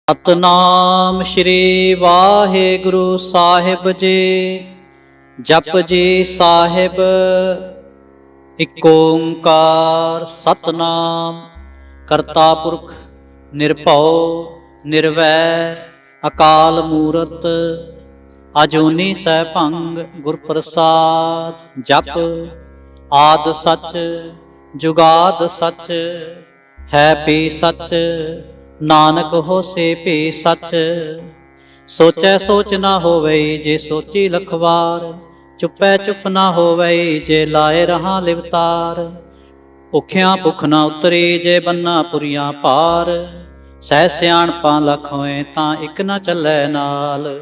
ਸਤਨਾਮ ਸ਼੍ਰੀ ਵਾਹਿਗੁਰੂ ਸਾਹਿਬ ਜੀ। ਜਪ ਜੀ ਸਾਹਿਬ। ਇਕ ਓੰਕਾਰ ਸਤਨਾਮ ਕਰਤਾ ਪੁਰਖ ਨਿਰਭਉ ਨਿਰਵੈਰ ਅਕਾਲ ਮੂਰਤ ਅਜੂਨੀ ਸੈਭੰ ਗੁਰ ਪ੍ਰਸਾਦ। ਜਪ ਆਦਿ ਸਚ ਜੁਗਾਦ ਸਚ ਹੈ ਭੀ ਸਚ ਨਾਨਕ ਹੋਸੀ ਭੀ ਸਚ। ਸੋਚੈ ਸੋਚ ਨਾ ਹੋਵਈ ਜੇ ਸੋਚੀ ਲਖ ਵਾਰ। ਚੁੱਪੈ ਚੁੱਪ ਨਾ ਹੋਵਈ ਜੇ ਲਾਏ ਰਹਾ ਲਿਵਤਾਰ। ਭੁਖਿਆਂ ਭੁਖ ਨਾ ਉਤਰੀ ਜੇ ਬੰਨਾ ਪੁਰੀਆਂ ਪਾਰ। ਸਹਿ ਸਿਆਣਪਾਂ ਲਖ ਹੋਏ ਤਾਂ ਇਕ ਨਾ ਚੱਲੈ ਨਾਲ।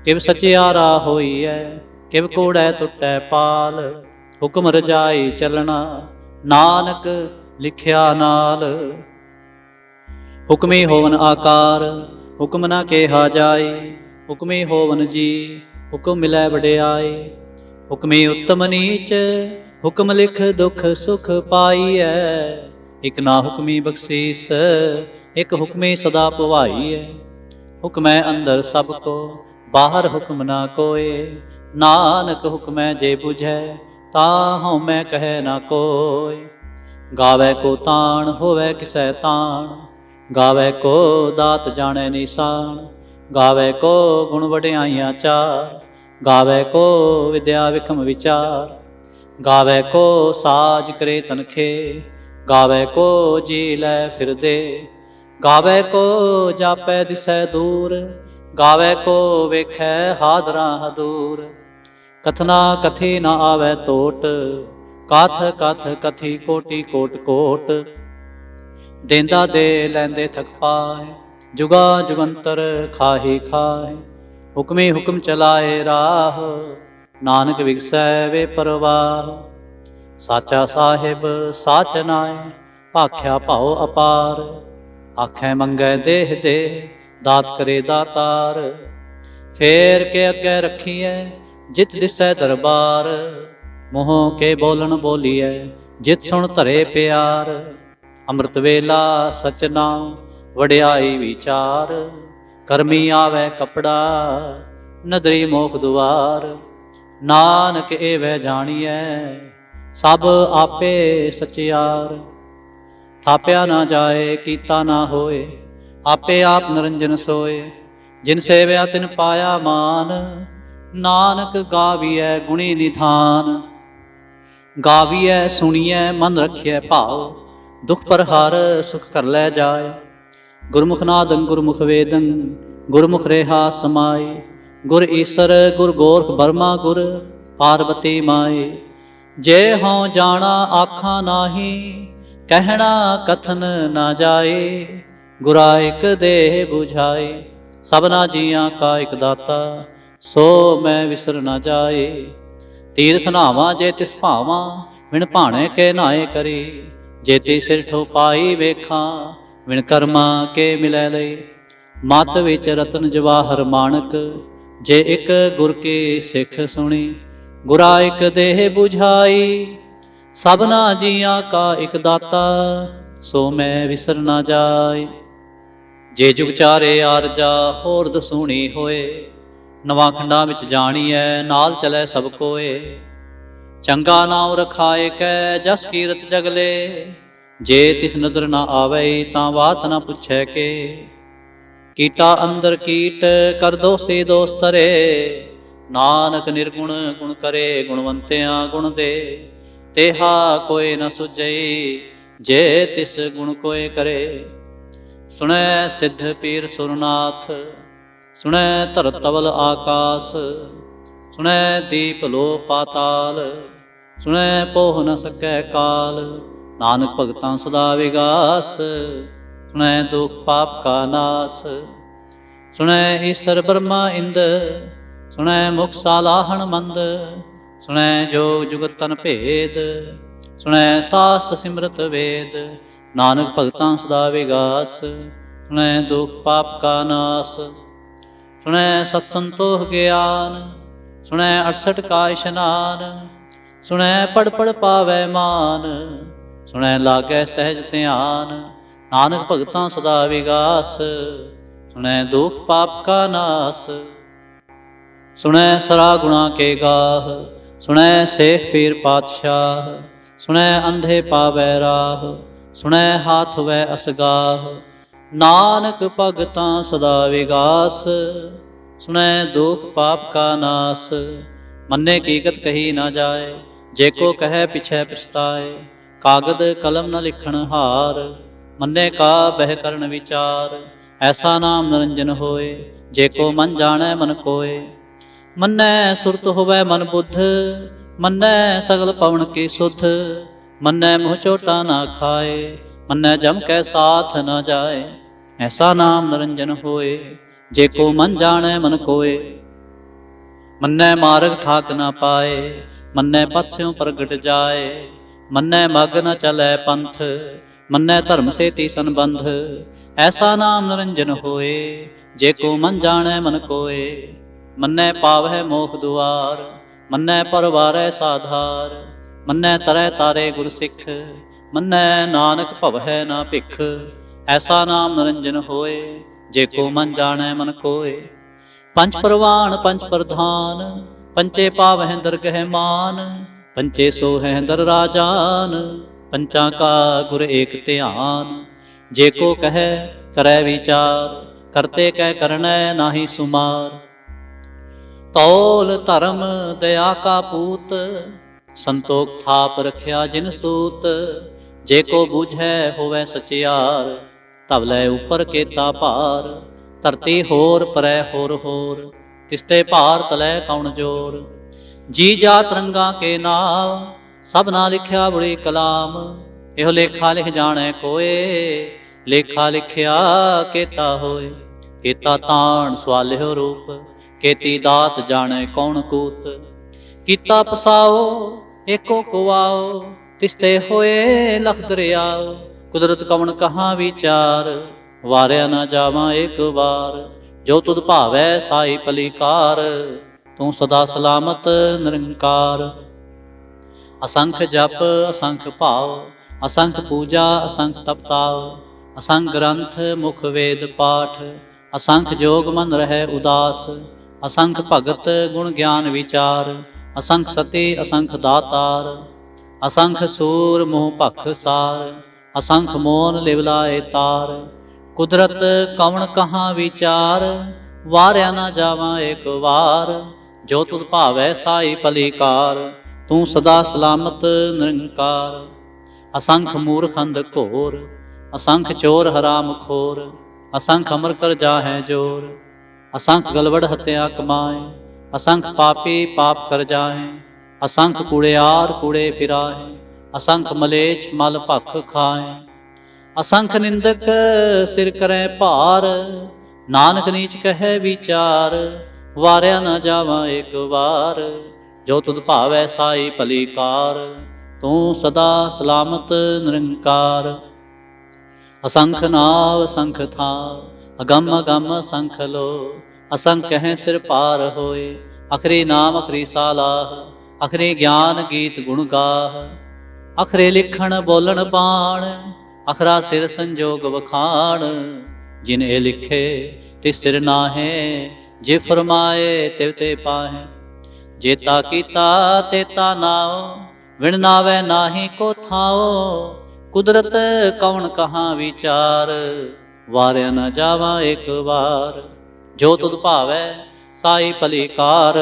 ਕਿਵ ਸਚਿਆਰਾ ਹੋਈਐ ਕਿਵ ਕੂੜੈ ਟੁੱਟੈ ਪਾਲ। ਹੁਕਮ ਰਜਾਈ ਚੱਲਣਾ ਨਾਨਕ ਲਿਖਿਆ ਨਾਲ। ਹੁਕਮੀ ਹੋਵਨ ਆਕਾਰ ਹੁਕਮ ਨਾ ਕੇਹਾ ਜਾਈ। ਹੁਕਮੀ ਹੋਵਨ ਜੀ ਹੁਕਮ ਮਿਲੈ ਵਡਿਆਈ। ਹੁਕਮੀ ਉੱਤਮ ਨੀਚ ਹੁਕਮ ਲਿਖ ਦੁਖ ਸੁਖ ਪਾਈਐ। ਇਕ ਨਾ ਹੁਕਮੀ ਬਖਸ਼ੀਸ ਇਕ ਹੁਕਮੀ ਸਦਾ ਭਵਾਈਐ। ਹੁਕਮੈ ਅੰਦਰ ਸਭ ਕੋ ਬਾਹਰ ਹੁਕਮ ਨਾ ਕੋਇ। ਨਾਨਕ ਹੁਕਮੈ ਜੇ ਬੁਝੈ ਤਾਂ ਹਉਮੈ ਕਹੈ ਨਾ ਕੋਇ। ਗਾਵੈ ਕੋ ਤਾਣ ਹੋਵੈ ਕਿਸੈ ਤਾਣ। ਗਾਵੈ ਕੋ ਦਾਤ ਜਾਣੈ ਨਿਸ਼ਾਨ। ਗਾਵੈ ਕੋ ਗੁਣ ਵਡਿਆਈਆਂ ਚਾਰ। ਗਾਵੈ ਕੋ ਵਿਦਿਆ ਵਿਖਮ ਵਿਚਾਰ। ਗਾਵੈ ਕੋ ਸਾਜ ਕਰੇ ਤਨਖੇ। ਗਾਵੈ ਕੋ ਜੀ ਲੈ ਫਿਰਦੇ। ਗਾਵੈ ਕੋ ਜਾਪੈ ਦਿਸੈ ਦੂਰ। ਗਾਵੈ ਕੋ ਵੇਖੈ ਹਾਦਰਾ ਹਦੂਰ। ਕਥਨਾ ਕਥੀ ਨਾ ਆਵੈ ਟੋਟ। ਕਥ ਕਥ ਕਥੀ ਕੋਟੀ ਕੋਟ ਕੋਟ। ਦੇਂਦਾ ਦੇ ਲੈਂਦੇ ਥਕ ਪਾਏ। ਜੁਗਾ ਜੁਗੰਤਰ ਖਾਹੀ ਖਾਏ। ਹੁਕਮੀ ਹੁਕਮ ਚਲਾਏ ਰਾਹ। ਨਾਨਕ ਵਿਗਸੈ ਵੇ ਪਰਵਾਹ। ਸਾਚਾ ਸਾਹਿਬ ਸਾਚ ਨਾਏ ਭਾਖਿਆ ਭਾਉ ਅਪਾਰ। ਆਖੈ ਮੰਗੈ ਦੇਹ ਦੇ ਦਾਤ ਕਰੇ ਦਾਤਾਰ। ਫੇਰ ਕੇ ਅੱਗੇ ਰੱਖੀਐ ਜਿਤ ਦਿਸੈ ਦਰਬਾਰ। ਮੂੰਹੋਂ ਕੇ ਬੋਲਣ ਬੋਲੀਐ ਜਿਤ ਸੁਣ ਧਰੇ ਪਿਆਰ। ਅੰਮ੍ਰਿਤ ਵੇਲਾ ਸਚ ਨਾਮ ਵਡਿਆਈ ਵਿਚਾਰ। ਕਰਮੀ ਆਵੈ ਕਪੜਾ ਨਦਰੀ ਮੋਖ ਦੁਆਰ। ਨਾਨਕ ਏਵੈ ਜਾਣੀਐ ਸਭ ਆਪੇ ਸਚਿਆਰ। ਥਾਪਿਆ ਨਾ ਜਾਏ ਕੀਤਾ ਨਾ ਹੋਏ ਆਪੇ ਆਪ ਨਿਰੰਜਨ ਸੋਏ। ਜਿਨ ਸੇਵਿਆ ਤਿਨ ਪਾਇਆ ਮਾਨ। ਨਾਨਕ ਗਾਵੀਐ ਗੁਣੀ ਨਿਧਾਨ। ਗਾਵੀਐ ਸੁਣੀਐ ਮਨ ਰਖਿਐ ਭਾਉ। ਦੁਖ ਪਰ ਹਰ ਸੁਖ ਕਰ ਲੈ ਜਾਏ। ਗੁਰਮੁਖ ਨਾਦੰ ਗੁਰਮੁਖ ਵੇਦੰ ਗੁਰਮੁਖ ਰੇਹਾ ਸਮਾਈ। ਗੁਰ ਈਸਰ ਗੁਰ ਗੋਰਖ ਬਰਮਾ ਗੁਰ ਪਾਰਬਤੀ ਮਾਈ। ਜੇ ਹਉ ਜਾਣਾ ਆਖਾਂ ਨਾਹੀ ਕਹਿਣਾ ਕਥਨ ਨਾ ਜਾਏ। ਗੁਰਾ ਇਕ ਦੇਹ 부ਝਾਏ ਸਭਨਾ ਜੀਆਂ ਕਾ ਇਕ ਦਾਤਾ। ਸੋ ਮੈਂ ਵਿਸਰ ਨਾ ਜਾਏ। ਤੀਰਥ ਨਾਵਾਂ ਜੇ ਤਿਸ ਭਾਵਾਂ ਵਿਣ ਭਾਣੇ ਕੇ ਨਾਏ ਕਰੀ। ਜੇਤੀ ਸਿਰ ਠੋ ਪਾਈ ਵੇਖਾਂ ਵਿਣ ਕਰਮਾ ਕੇ ਮਿਲੈ ਲਈ। ਮਤ ਵਿੱਚ ਰਤਨ ਜਵਾਹਰ ਮਾਣਕ ਜੇ ਇਕ ਗੁਰ ਕੀ ਸਿੱਖ ਸੁਣੀ। ਗੁਰਾ ਇਕ ਦੇਹ 부ਝਾਈ ਸਭਨਾ ਜੀਆਂ ਕਾ ਇਕ ਦਾਤਾ। ਸੋ ਮੈਂ ਵਿਸਰ ਨਾ ਜਾਏ। ਜੇ ਜੁਗ ਚਾਰੇ ਆਰਜਾ ਹੋਰ ਦਸੂਣੀ ਹੋਏ। ਨਵਾਂ ਖੰਡਾਂ ਵਿੱਚ ਜਾਣੀਐ ਨਾਲ ਚਲੈ ਸਭ ਕੋਏ। ਚੰਗਾ ਨਾਉ ਰਖਾਏ ਕੈ ਜਸ ਕੀਰਤ ਜਗਲੇ। ਜੇ ਤਿਸ ਨਦਰ ਨਾ ਆਵੈ ਤਾਂ ਬਾਤ ਨਾ ਪੁੱਛੈ ਕੇ। ਕੀਟਾ ਅੰਦਰ ਕੀਟ ਕਰ ਦੋਸੀ ਦੋਸ ਧਰੇ। ਨਾਨਕ ਨਿਰਗੁਣ ਗੁਣ ਕਰੇ ਗੁਣਵੰਤਿਆਂ ਗੁਣ ਦੇ। ਤੇਹਾ ਕੋਇ ਨ ਸੁਝਈ ਜੇ ਤਿਸ ਗੁਣ ਕੋਇ ਕਰੇ। ਸੁਣੈ ਸਿੱਧ ਪੀਰ ਸੁਰਨਾਥ ਸੁਣੈ ਧਰਤ ਤਵਲ ਆਕਾਸ। ਸੁਣੈ ਦੀਪ ਲੋ ਪਾਤਾਲ ਸੁਣੈ ਪੋਹ ਨ ਸਕੈ ਕਾਲ। ਨਾਨਕ ਭਗਤਾਂ ਸਦਾ ਵਿਗਾਸ ਸੁਣੈ ਦੁਖ ਪਾਪ ਕਾ ਨਾਸ। ਸੁਣੈ ਈਸਰ ਬਰਮਾ ਇੰਦ ਸੁਣੈ ਮੁਖ ਸਾਲਾਹਣ ਮੰਦ। ਸੁਣੈ ਜੋਗ ਜੁਗਤ ਤਨ ਭੇਦ ਸੁਣੈ ਸਾਸਤ ਸਿਮਰਤ ਵੇਦ। ਨਾਨਕ ਭਗਤਾਂ ਸਦਾ ਵਿਗਾਸ ਸੁਣੈ ਦੁਖ ਪਾਪ ਕਾ ਨਾਸ। ਸੁਣੈ ਸਤ ਸੰਤੋਖ ਗਿਆਨ ਸੁਣੈ 68 ਕਾ ਇਸ਼ਨਾਨ। ਸੁਣੈ ਪੜ ਪੜ ਪਾਵੈ ਮਾਨ ਸੁਣੈ ਲਾਗੈ ਸਹਿਜ ਧਿਆਨ। ਨਾਨਕ ਭਗਤਾਂ ਸਦਾ ਵਿਗਾਸ सुनै दुख पाप का नास। सुनै सरा गुणा के गाह, सुनै शेख पीर पातशाह, सुनै अंधे पावै राह, सुनै हाथ वै असगाह। नानक भगतां सदा विगास, सुनै दुख पाप का नास। मन्ने कीकत कही ना जाए, जेको कहे पिछै पछताए। कागद कलम न लिखण हार, मन्ने का बह करन विचार। ऐसा नाम निरंजन होए, जेको मन जानै मन कोय। मन्नै सुरत होवै मन बुद्ध, मन्नै सगल पवन की सुध। मन्नै मुँह चोटा ना खाए, मन्नै जम कै साथ न जाए। ऐसा नाम निरंजन होए, जेको मन जानै मन कोय। मन्नै मार्ग ठाक न पाए, मन्नै पथ स्यों प्रगट जाए। मन्नै मग न चलै पंथ, मन्नै धर्म सेती संबंध। ऐसा नाम निरंजन होए, जेको मन जानै मन कोय। मन्नै पावै मोख दुआर, मन्नै परवारै साधार। मन्नै तरै तारे गुर सिख, मन्नै नानक भवै ना भिख। ऐसा नाम निरंजन होए, जेको मन जानै मन कोय। पंच परवान पंच प्रधान, पंचे पावै दरगह मान। पंचे सोहै दर राजान, पंचा का गुर एक ध्यान। जेको कहे करै विचार, करते कै करनै नाहि सुमार। तौल धर्म दया का पूत, संतोख थाप रखिया जिन सूत। जेको बूझै होवै सचियार, तब लै ऊपर केता भार। धरती होर परै होर होर, तिसते भार तलै कौन जोर। जी जात रंगा के नाम, सब ना लिखिया बुरी कलाम। एहो लेखा लिख जाने कोय, लेखा लिखिया केता होय। केता ताण सवालिहो रूप, केती दात जाने कौन कूत। कीता पसाओ एको कुआओ, तिसते होए लख दरियाओ। कुदरत कवन कहाँ विचार, वारिया ना जावां एक बार। जो तुद भावै साई पलीकार, तू सदा सलामत निरंकार। असंख जप असंख भाव, असंख पूजा असंख तपताव। असंख ग्रंथ मुख वेद पाठ, असंख जोग मन रहै उदास। असंख भगत गुण ज्ञान विचार, असंख सती असंख दातार। असंख सूर मोह भख सार, असंख मोन लिवलाए तार। कुदरत कवन कहाँ विचार, वारिया ना जावां एक वार। जो तुद भावै साई पलीकार, तू सदा सलामत निरंकार। असंख मूर्ख अंध घोर, असंख चोर हराम खोर। असंख अमर कर जाहै जोर, असंख गलवड़ हत्या कमाए। असंख पापी पाप कर जाहे, असंख कूड़ेयार कूड़े फिराहे। असंख मलेच्छ मल भख खाए, असंख निंदक सिर करै भार। नानक नीच कहे विचार, वारिया न जावां एक बार। जो तुद भावै साई भलीकार, तू सदा सलामत निरंकार। असंख नाव असंख थाव, अगम अगम असंख लो। असंख कहें सिर पार होए, अखरी नाम अखरी सालाह। अखरी ज्ञान गीत गुण गाह, अखरे लिखण बोलन बाण। अखरा सिर संजोग वखाण, जिन ए लिखे तिस सिर नाहे। जे फरमाए तिव ते पाहे, जेता कीता तेता नाओ। विण नावै नाहि को थाओ, कुदरत कवन कहाँ विचार। वारिया न जावां एक बार। जो तुद भावै साई भलीकार,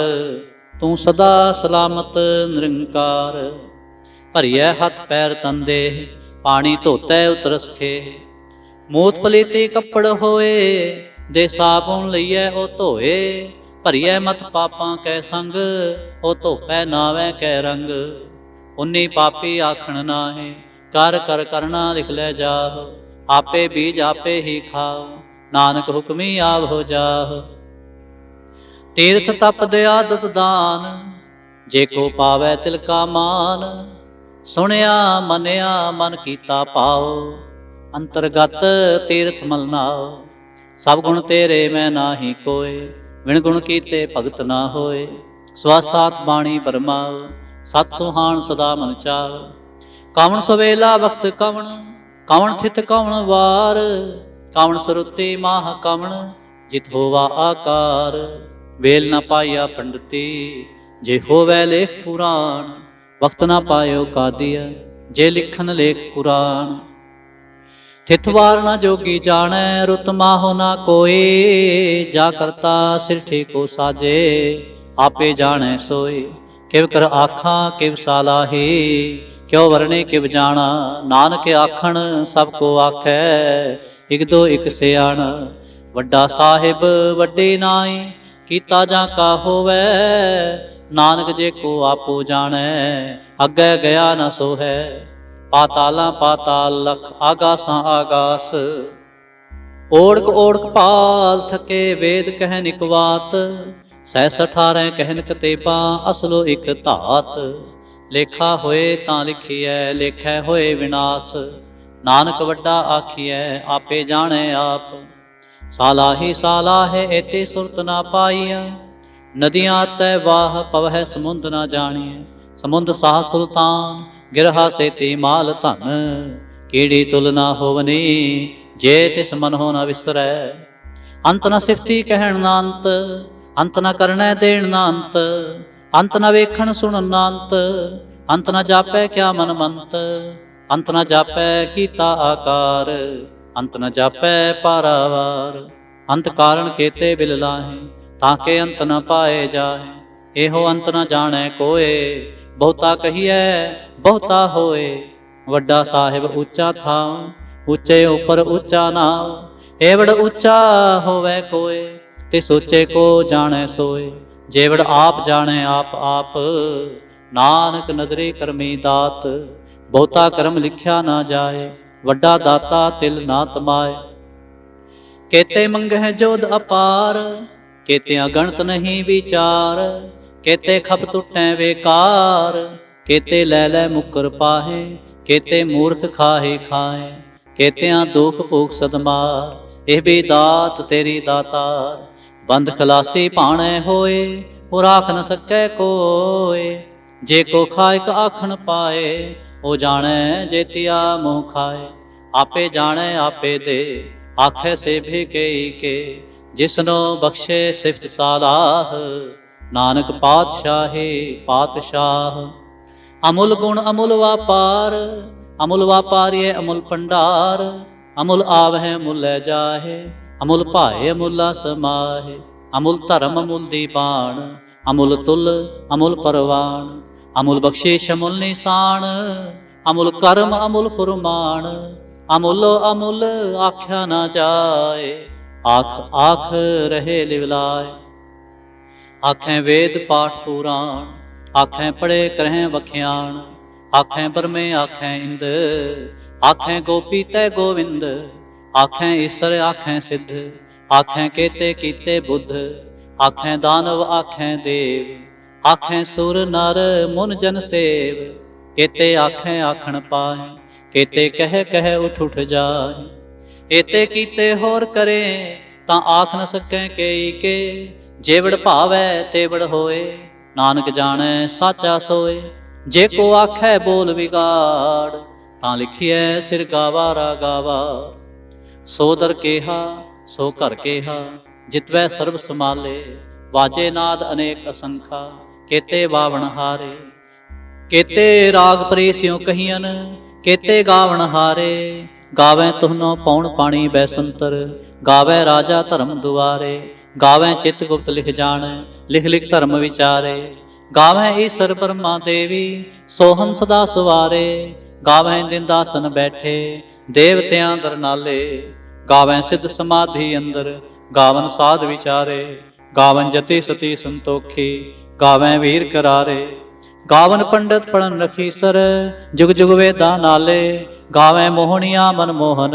तू सदा सलामत निरंकार। भरियै हथ पैर तन देह, पानी धोतै उतरस खेह। मूत पलीती कपड़ होए, दे साबुन लईयै ओ धोए। भरियै मत पापां कै संग, ओ धोपै नावै कै रंग। उन्नी पापी आखण नाहे, कर कर करना लिख लै जाह। आपे बीज आपे ही खाओ, नानक हुक्मी आवहो जाह। तीर्थ तप दया दुत दान, जेको पावै तिल का मान। सुनिया मनिया मन कीता पाओ, अंतरगत तीर्थ मल नाओ। सब गुण तेरे मैं नाहि कोय, विण गुण कीते भगत ना होए। स्वास्थात बाणी बरमाओ, सत सुहान सदा मन चाओ। कवन सवेला वक्त कवन, कवन थित कवन वार। कवन सुरुति माह कवन, ਜਿਤ ਹੋਵਾ ਆਕਾਰ। ਵੇਲ ਨਾ ਪਾਈਆ ਪੰਡਤੀ, ਜੇ ਹੋਵੈ ਲੇਖ ਪੁਰਾਣ। ਵਕਤ ਨਾ ਪਾਇਓ ਕਾਦੀਆ, ਜੇ ਲਿਖਨ ਲੇਖ ਪੁਰਾਣ। ਥਿਤਵਾਰ ਨਾ ਜੋਗੀ ਜਾਣੈ, ਰੁਤ ਮਾਹੁ ਨਾ ਕੋਇ। ਜਾ ਕਰਤਾ ਸਿਰਠੀ ਕੋ ਸਾਜੇ, ਆਪੇ ਜਾਣੈ ਸੋਈ। ਕਿਵ ਕਰ ਆਖਾਂ ਕਿਵ ਸਾਲਾਹੀ, ਕਿਉ ਵਰਣੇ ਕਿਵ ਜਾਣਾ। ਨਾਨਕ ਆਖਣ ਸਭ ਕੋ ਆਖੈ, ਇਕ ਦੋ ਇਕ ਸਿਆਣ। ਵੱਡਾ ਸਾਹਿਬ ਵੱਡੇ ਨਾਈ, ਕੀਤਾ ਜਾਂ ਕਾ ਹੋਵੈ। ਨਾਨਕ ਜੇ ਕੋ ਆਪੋ ਜਾਣੈ, ਅੱਗੇ ਗਿਆ ਨਾ ਸੋਹੈ। ਪਾਤਾਲਾਂ ਪਾਤਾਲ ਲਖ, ਆਗਾਸਾਂ ਆਗਾਸ। ਓੜਕ ਓੜਕ ਪਾਲ ਥਕੇ, ਵੇਦ ਕਹਿਨ ਇਕ ਵਾਤ। ਸਹਿਸ 18 ਕਹਿਨ ਕਤੇਬਾਂ, ਅਸਲੋ ਇਕ ਧਾਤ। ਲੇਖਾ ਹੋਏ ਤਾਂ ਲਿਖੀਐ, ਲੇਖੈ ਹੋਏ ਵਿਨਾਸ਼। ਨਾਨਕ ਵੱਡਾ ਆਖੀਐ, ਆਪੇ ਜਾਣੈ ਆਪ। ਸਾਲਾਹੀ ਸਾਲਾਹੇ, ਏਤੇ ਸੁਰਤ ਨਾ ਪਾਈਆ। ਨਦੀਆਂ ਤੈ ਵਾਹ, ਪਵਹਿ ਸਮੁੰਦ ਨਾ ਜਾਣੀਐ। ਸਮੁੰਦ ਸਾਹ ਸੁਲਤਾਨ, ਗਿਰਹਾ ਸੇਤੀ ਮਾਲ ਧਨ। ਕੀੜੀ ਤੁਲ ਨਾ ਹੋਵਨੀ, ਜੇ ਤਿਸ ਮਨ ਹੋ ਨਾ ਵਿਸਰੈ। ਅੰਤ ਨ ਸਿਫਤੀ ਕਹਿਣ ਨਾ ਅੰਤ, ਅੰਤ ਨ ਕਰਨੈ ਦੇਣ ਨਾ ਅੰਤ। ਅੰਤ ਨ ਵੇਖਣ ਸੁਣਨ ਨਾ ਅੰਤ, ਅੰਤ ਨ ਜਾਪੈ ਕਿਆ ਮਨ ਮੰਤ। ਅੰਤ ਨ ਜਾਪੈ ਕੀਤਾ ਆਕਾਰ, ਅੰਤ ਨ ਜਾਪੈ ਪਾਰਾਵਾਰ। ਅੰਤ ਕਾਰਨ ਕੇਤੇ ਬਿਲ ਲਾਹੇ, ਤਾਂ ਕੇ ਅੰਤ ਨ ਪਾਏ ਜਾਹੇ। ਇਹੋ ਅੰਤ ਨ ਜਾਣੈ ਕੋਏ, ਬਹੁਤਾ ਕਹੀਐ ਬਹੁਤਾ ਹੋਏ। ਵੱਡਾ ਸਾਹਿਬ ਉੱਚਾ ਥਾਂ, ਉੱਚੇ ਉੱਪਰ ਉੱਚਾ ਨਾਮ। ਏਵੜ ਉੱਚਾ ਹੋਵੈ ਕੋਏ, ਤੇ ਸੋਚੇ ਕੋ ਜਾਣੈ ਸੋਏ। ਜੇਵੜ ਆਪ ਜਾਣੈ ਆਪ ਆਪ, ਨਾਨਕ ਨਦਰੇ ਕਰਮੀ ਦਾਤ। ਬਹੁਤਾ ਕਰਮ ਲਿਖਿਆ ਨਾ ਜਾਏ, ਵੱਡਾ ਦਾਤਾ ਤਿਲ ਨਾ ਤਮਾਏ। ਕੇਤੇ ਮੰਗਹਿ ਜੋਧ ਅਪਾਰ, ਕੇਤਿਆਂ ਗਣਤ ਨਹੀਂ ਵਿਚਾਰ। ਕੇਤੇ ਖਪ ਟੁੱਟੈ ਵੇਕਾਰ, ਕੇਤੇ ਲੈ ਲੈ ਮੁਕਰ ਪਾਹੇ। ਕੇਤੇ ਮੂਰਖ ਖਾਹੇ ਖਾਏ, ਕੇਤਿਆਂ ਦੁਖ ਭੋਗ ਸਦਮਾਰ। ਇਹ ਵੀ ਦਾਤ ਤੇਰੀ ਦਾਤਾਰ, ਬੰਦ ਖਲਾਸੀ ਭਾਣੈ ਹੋਏ। ਉਹ ਰਾਖ ਨ ਸਕੈ ਕੋਏ, ਜੇ ਕੋ ਖਾਇਕ ਆਖਣ ਪਾਏ। ਉਹ ਜਾਣੈ ਜੇਤੀਆ ਮੋਹ ਖਾਏ, ਆਪੇ ਜਾਣੈ ਆਪੇ ਦੇ। ਆਖੈ ਸੇਭੇ ਕੇਈ ਕੇ, ਜਿਸਨੋ ਬਖਸ਼ੇ ਸਿਫਤ ਸਾਲਾਹ। ਨਾਨਕ ਪਾਤਸ਼ਾਹੀ ਪਾਤਸ਼ਾਹ। ਅਮੁਲ ਗੁਣ ਅਮੁਲ ਵਾਪਾਰ, ਅਮੁਲ ਵਾਪਾਰੀਏ ਅਮੁਲ ਭੰਡਾਰ। ਅਮੁਲ ਆਵਹਿ ਅਮੁਲ ਲੈ ਜਾਹੇ, ਅਮੁਲ ਭਾਏ ਅਮੁਲਾ ਸਮਾਹੇ। ਅਮੁਲ ਧਰਮ ਅਮੁਲ ਦੀਪਾਨ, ਅਮੁਲ ਤੁਲ ਅਮੁਲ ਪਰਵਾਨ। ਅਮੁਲ ਬਖਸ਼ਿਸ਼ ਅਮੁਲ ਨਿਸ਼ਾਨ, ਅਮੁਲ ਕਰਮ ਅਮੁਲ ਫੁਰਮਾਨ। ਅਮੁੱਲੋ ਅਮੁੱਲ ਆਖਿਆ ਨਾ ਜਾਏ, ਆਖ ਆਖ ਰਹੇ ਲਿਵਲਾਏ। ਆਖੈ ਵੇਦ ਪਾਠ ਪੁਰਾਣ, ਆਖੈ ਪੜੇ ਕਰਹਿ ਵਖਿਆਣ। ਆਖੈ ਬਰਮੇ ਆਖੈ ਇੰਦ, ਆਖੈ ਗੋਪੀ ਤੈ ਗੋਵਿੰਦ। ਆਖੈ ਈਸਰ ਆਖੈ ਸਿੱਧ, ਆਖੈ ਕੇਤੇ ਕੀਤੇ ਬੁੱਧ। ਆਖੈ ਦਾਨਵ ਆਖੈ ਦੇਵ, ਆਖੈ ਸੁਰ ਨਰ ਮੁਨ ਜਨ ਸੇਵ। ਕੇਤੇ ਆਖੈ ਆਖਣ ਪਾਹੇ, ਕੇਤੇ ਕਹਿ ਕਹਿ ਉਠ ਉਠ ਜਾਹੇ। ਏਤੇ ਕੀਤੇ ਹੋਰ ਕਰੇ, ਤਾਂ ਆਖ ਨ ਸਕੈ ਕੇਈ ਕੇ। ਜੇਵੜ ਭਾਵੈ ਤੇਵੜ ਹੋਏ, ਨਾਨਕ ਜਾਣੈ ਸਾਚਾ ਸੋਏ। ਜੇ ਕੋ ਆਖੈ ਬੋਲ ਵਿਗਾੜ, ਤਾਂ ਲਿਖੀਐ ਸਿਰ ਗਾਵਾਰਾ ਗਾਵਾ। ਸੋ ਦਰ ਕੇਹਾ ਸੋ ਘਰ ਕੇਹਾ, ਜਿਤਵੈ ਸਰਬ ਸਮਾਲੇ। ਵਾਜੇ ਨਾਦ ਅਨੇਕ ਅਸੰਖਾ, ਕੇਤੇ ਬਾਵਣ ਹਾਰੇ। ਕੇਤੇ ਰਾਗ ਪ੍ਰੇਸਿਉ ਕਹੀਅਨ, ਕੇਤੇ ਗਾਵਣ ਹਾਰੇ। ਗਾਵੈ ਤੁਹਨੋ ਪੌਣ ਪਾਣੀ ਬੈਸੰਤਰ, ਗਾਵੈ ਰਾਜਾ ਧਰਮ ਦੁਆਰੇ। ਗਾਵੈ ਚਿਤ ਗੁਪਤ ਲਿਖ ਜਾਣੈ, ਲਿਖ ਲਿਖ ਧਰਮ ਵਿਚਾਰੇ। ਗਾਵੈ ਈਸਰ ਬਰਮਾ ਦੇਵੀ, ਸੋਹਨ ਸਦਾ ਸਵਾਰੇ। ਗਾਵੈ ਦਿੰਦਾਸਨ ਬੈਠੇ, ਦੇਵਤਿਆਂ ਦਰ ਨਾਲੇ। ਗਾਵੈ ਸਿੱਧ ਸਮਾਧੀ ਅੰਦਰ, ਗਾਵਨ ਸਾਧ ਵਿਚਾਰੇ। ਗਾਵਨ ਜਤੀ ਸਤੀ ਸੰਤੋਖੀ, ਗਾਵੈ ਵੀਰ ਕਰਾਰੇ। ਗਾਵਨ ਪੰਡਤ ਪੜਨ ਰਖੀਸਰ, ਜੁਗ ਜੁਗ ਵੇਦਾਂ ਨਾਲੇ। ਗਾਵੈ ਮੋਹਣੀਆਂ ਮਨ ਮੋਹਨ,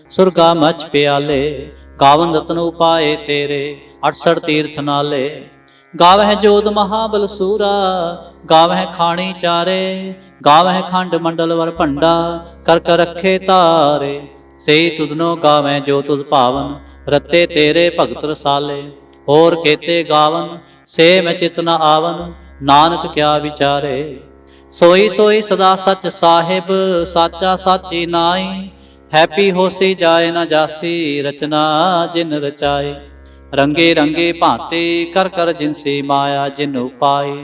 ਸੁਰਗਾ ਮਚ ਪਿਆਲੇ। ਗਾਵਨ ਰਤਨ ਉਪਾਏ ਤੇਰੇ, 68 ਤੀਰਥ ਨਾਲੇ। ਗਾਵਹਿ ਜੋਧ ਮਹਾਬਲ ਸੂਰਾ, ਗਾਵਹਿ ਖਾਣੀ ਚਾਰੇ। ਗਾਵਹਿ ਖੰਡ ਮੰਡਲ ਵਰ ਭੰਡਾ, ਕਰ ਕਰ ਰੱਖੇ ਤਾਰੇ। ਸਈ ਤੁਧਨੋ ਗਾਵੈ ਜੋ ਤੁਧ ਭਾਵਨ, ਰਤੇ ਤੇਰੇ ਭਗਤ ਰਸਾਲੇ। ਹੋਰ ਕੇਤੇ ਗਾਵਨ, ਸੇ ਮੈਂ ਚਿਤ ਨ ਆਵਨ। ਨਾਨਕ ਕਿਆ ਵਿਚਾਰੇ, ਸੋਈ ਸੋਈ ਸਦਾ ਸਚ ਸਾਹਿਬ। ਸਾਚਾ ਸਾਚੀ ਨਾਈ, ਹੈਪੀ ਹੋਸੀ ਜਾਏ ਨਾ ਜਾਸੀ। ਰਚਨਾ ਜਿਨ ਰਚਾਏ, ਰੰਗੇ ਰੰਗੇ ਭਾਂਤੇ ਕਰ ਕਰ ਜਿਨਸੀ ਮਾਇਆ ਜਿਨ ਉਪਾਏ।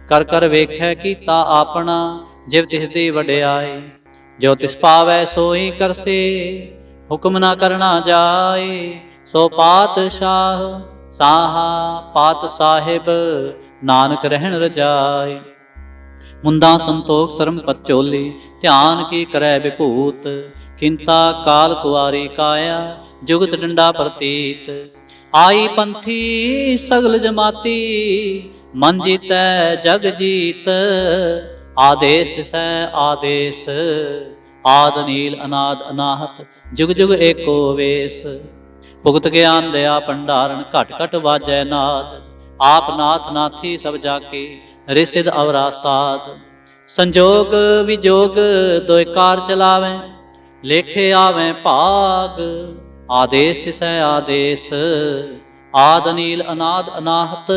ਕਰ ਕਰ ਵੇਖੈ ਕੀਤਾ ਆਪਣਾ ਜਿਵ ਤਿਸ ਦੀ ਵਡਿਆਈ। ਜੋ ਤਿਸ ਪਾਵੈ ਸੋਈ ਕਰਸੇ ਹੁਕਮ ਨਾ ਕਰਨਾ ਜਾਏ। ਸੋ ਪਾਤਸ਼ਾਹ ਸਾਹਾ ਪਾਤ ਸਾਹਿਬ ਨਾਨਕ ਰਹਿਣ ਰਜਾਈ। ਮੁੰਦਾ ਸੰਤੋਖ ਸਰਮ ਪਚੋਲੀ ਧਿਆਨ ਕੀ ਕਰੈ ਵਿਭੂਤ। ਕਿੰਤਾ ਕਾਲ ਕੁਆਰੀ ਕਾਇਆ ਜੁਗਤ ਡੰਡਾ ਪ੍ਰਤੀਤ। ਆਈ ਪੰਥੀ ਸਗਲ ਜਮਾਤੀ ਮਨ ਜੀਤੈ ਜਗ ਜੀਤ। ਆਦੇਸ ਤਿਸੈ ਆਦੇਸ ਆਦ ਨੀਲ ਅਨਾਦ ਅਨਾਹਤ ਜੁਗ ਜੁਗ ਏਕੋ ਵੇਸ। ਭੁਗਤ ਗਿਆਨ ਦਇਆ ਭੰਡਾਰਨ ਘਟ ਘਟ ਵਾਜੈ ਨਾਦ। ਆਪ ਨਾਥ ਨਾਥੀ ਸਭ ਜਾਕੇ ਰਿਸਿਦ ਅਵਰਾ ਸਾਧ। ਸੰਜੋਗ ਵਿਜੋਗ ਦੋਇ ਕਾਰ ਚਲਾਵੈ ਲੇਖੇ ਆਵੈ ਭਾਗ। ਆਦੇਸ ਤਿਸੈ ਆਦੇਸ ਆਦ ਨੀਲ ਅਨਾਦ ਅਨਾਹਤ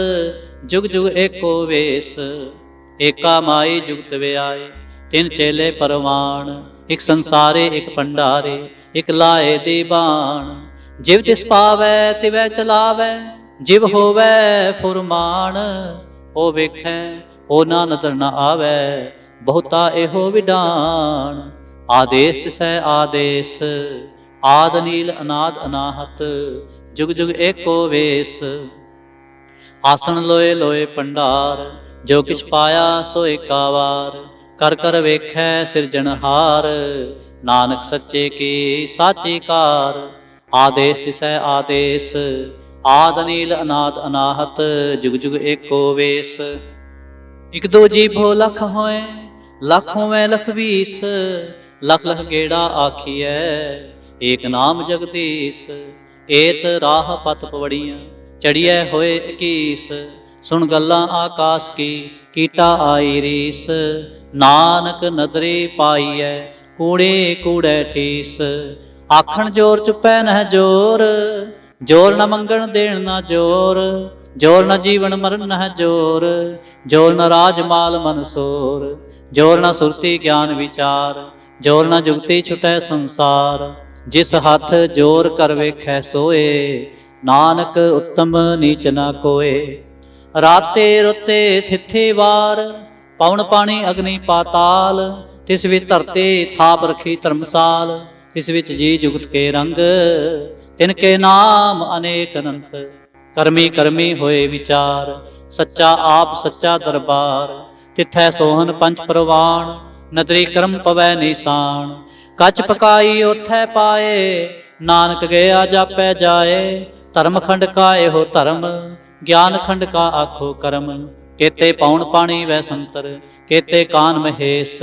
ਜੁਗ ਜੁਗ ਏਕੋ ਵੇਸ। ਏਕਾ ਮਾਈ ਜੁਗਤ ਵਿਆਏ ਤਿਨ ਚੇਲੇ ਪਰਵਾਣ। ਇਕ ਸੰਸਾਰੇ ਇਕ ਭੰਡਾਰੇ ਇਕ ਲਾਏ ਦੀ ਬਾਣ। ਜਿਵ ਤਿਸ ਪਾਵੈ ਤਿਵੈ ਚਲਾਵੈ ਜਿਵ ਹੋਵੈ ਫੁਰਮਾਨ। ਉਹ ਵੇਖੈ ਉਹ ਨਾ ਨਦਰ ਨ ਆਵੈ ਬਹੁਤਾ ਇਹੋ ਵਿਡਾਣ। ਆਦੇਸ ਤਿਸੈ ਆਦੇਸ ਆਦ ਨੀਲ ਅਨਾਦ ਅਨਾਹਤ ਜੁਗ ਜੁਗ ਏਕੋ ਵੇਸ। ਆਸਣ ਲੋਏ ਲੋਏ ਭੰਡਾਰ ਜੋ ਕਿਛ ਪਾਇਆ ਸੋ ਏਕਾ ਵਾਰ। ਕਰ ਕਰ ਵੇਖੈ ਸਿਰਜਣਹਾਰ ਨਾਨਕ ਸੱਚੇ ਕੀ ਸਾਚੀ ਕਾਰ। ਆਦੇਸ ਤਿਸੈ ਆਦੇਸ ਆਦ ਨੀਲ ਅਨਾਦ ਅਨਾਹਤ ਜੁਗ ਜੁਗ ਏਕੋ ਵੇਸ। ਇਕ ਦੋ ਜੀਭੋ ਲਖ ਹੋਏ ਲਖ ਹੋਵੇ ਲਖ ਵੀਸ। ਲਖ ਲਖ ਗੇੜਾ ਆਖੀਐ ਏਕ ਨਾਮ ਜਗਦੀਸ਼। ਏਤ ਰਾਹ ਪਤ ਪਵੜੀਆਂ ਚੜੀਐ ਹੋਏ ਇਕੀਸ। ਸੁਣ ਗੱਲਾਂ ਆਕਾਸ ਕੀ ਕੀਟਾ ਆਈ ਰੀਸ। ਨਾਨਕ ਨਦਰੀ ਪਾਈਐ ਕੂੜੇ ਕੂੜੈ ਠੀਸ। ਆਖਣ ਜੋਰ ਚੁੱਪੈ ਨਹਿ ਜੋਰ ਜੋਰ ਨ ਮੰਗਣ ਦੇਣ ਨਾ ਜੋਰ। ਜੋਰ ਨ ਜੀਵਨ ਮਰਨ ਨਹਿ ਜੋਰ ਜੋਰ ਨ ਰਾਜ ਮਾਲ ਮਨ ਸੋਰ। ਜੋਰ ਨ ਸੁਰਤੀ ਗਿਆਨ ਵਿਚਾਰ ਜੋਰ ਨ ਜੁਗਤੀ ਛੁਟੈ ਸੰਸਾਰ। ਜਿਸ ਹੱਥ ਜੋਰ ਕਰ ਵੇਖੈ ਸੋਏ ਨਾਨਕ ਉੱਤਮ ਨੀਚ ਨਾ ਕੋਏ। ਰਾਤੇ ਰੁੱਤੇ ਥਿੱਥੇ ਵਾਰ ਪਵਨ ਪਾਣੀ ਅਗਨੀ ਪਾਤਾਲ। ਤਿਸ ਵਿੱਚ ਧਰਤੀ ਥਾਪ ਰਖੀ ਧਰਮਸਾਲ। ਤਿਸ ਵਿੱਚ ਜੀ ਜੁਗਤ ਕੇ ਰੰਗ ਤਿਨ ਕੇ ਨਾਮ ਅਨੇਕ ਅਨੰਤ। ਕਰਮੀ ਕਰਮੀ ਹੋਏ ਵਿਚਾਰ ਸੱਚਾ ਆਪ ਸੱਚਾ ਦਰਬਾਰ। ਤਿੱਥੈ ਸੋਹਨ ਪੰਚ ਪ੍ਰਵਾਣ ਨਦਰੀ ਕਰਮ ਪਵੈ ਨਿਸ਼ਾਨ। ਕੱਚ ਪਕਾਈ ਓਥੈ ਪਾਏ ਨਾਨਕ ਗਿਆ ਜਾਪੈ ਜਾਏ। ਧਰਮ ਖੰਡ ਕਾ ਇਹੋ ਧਰਮ ਗਿਆਨ ਖੰਡ ਕਾ ਆਖੋ ਕਰਮ। ਕੇਤੇ ਪੌਣ ਪਾਣੀ ਵੈ ਸੰਤਰ ਕੇਤੇ ਕਾਨ ਮਹੇਸ਼।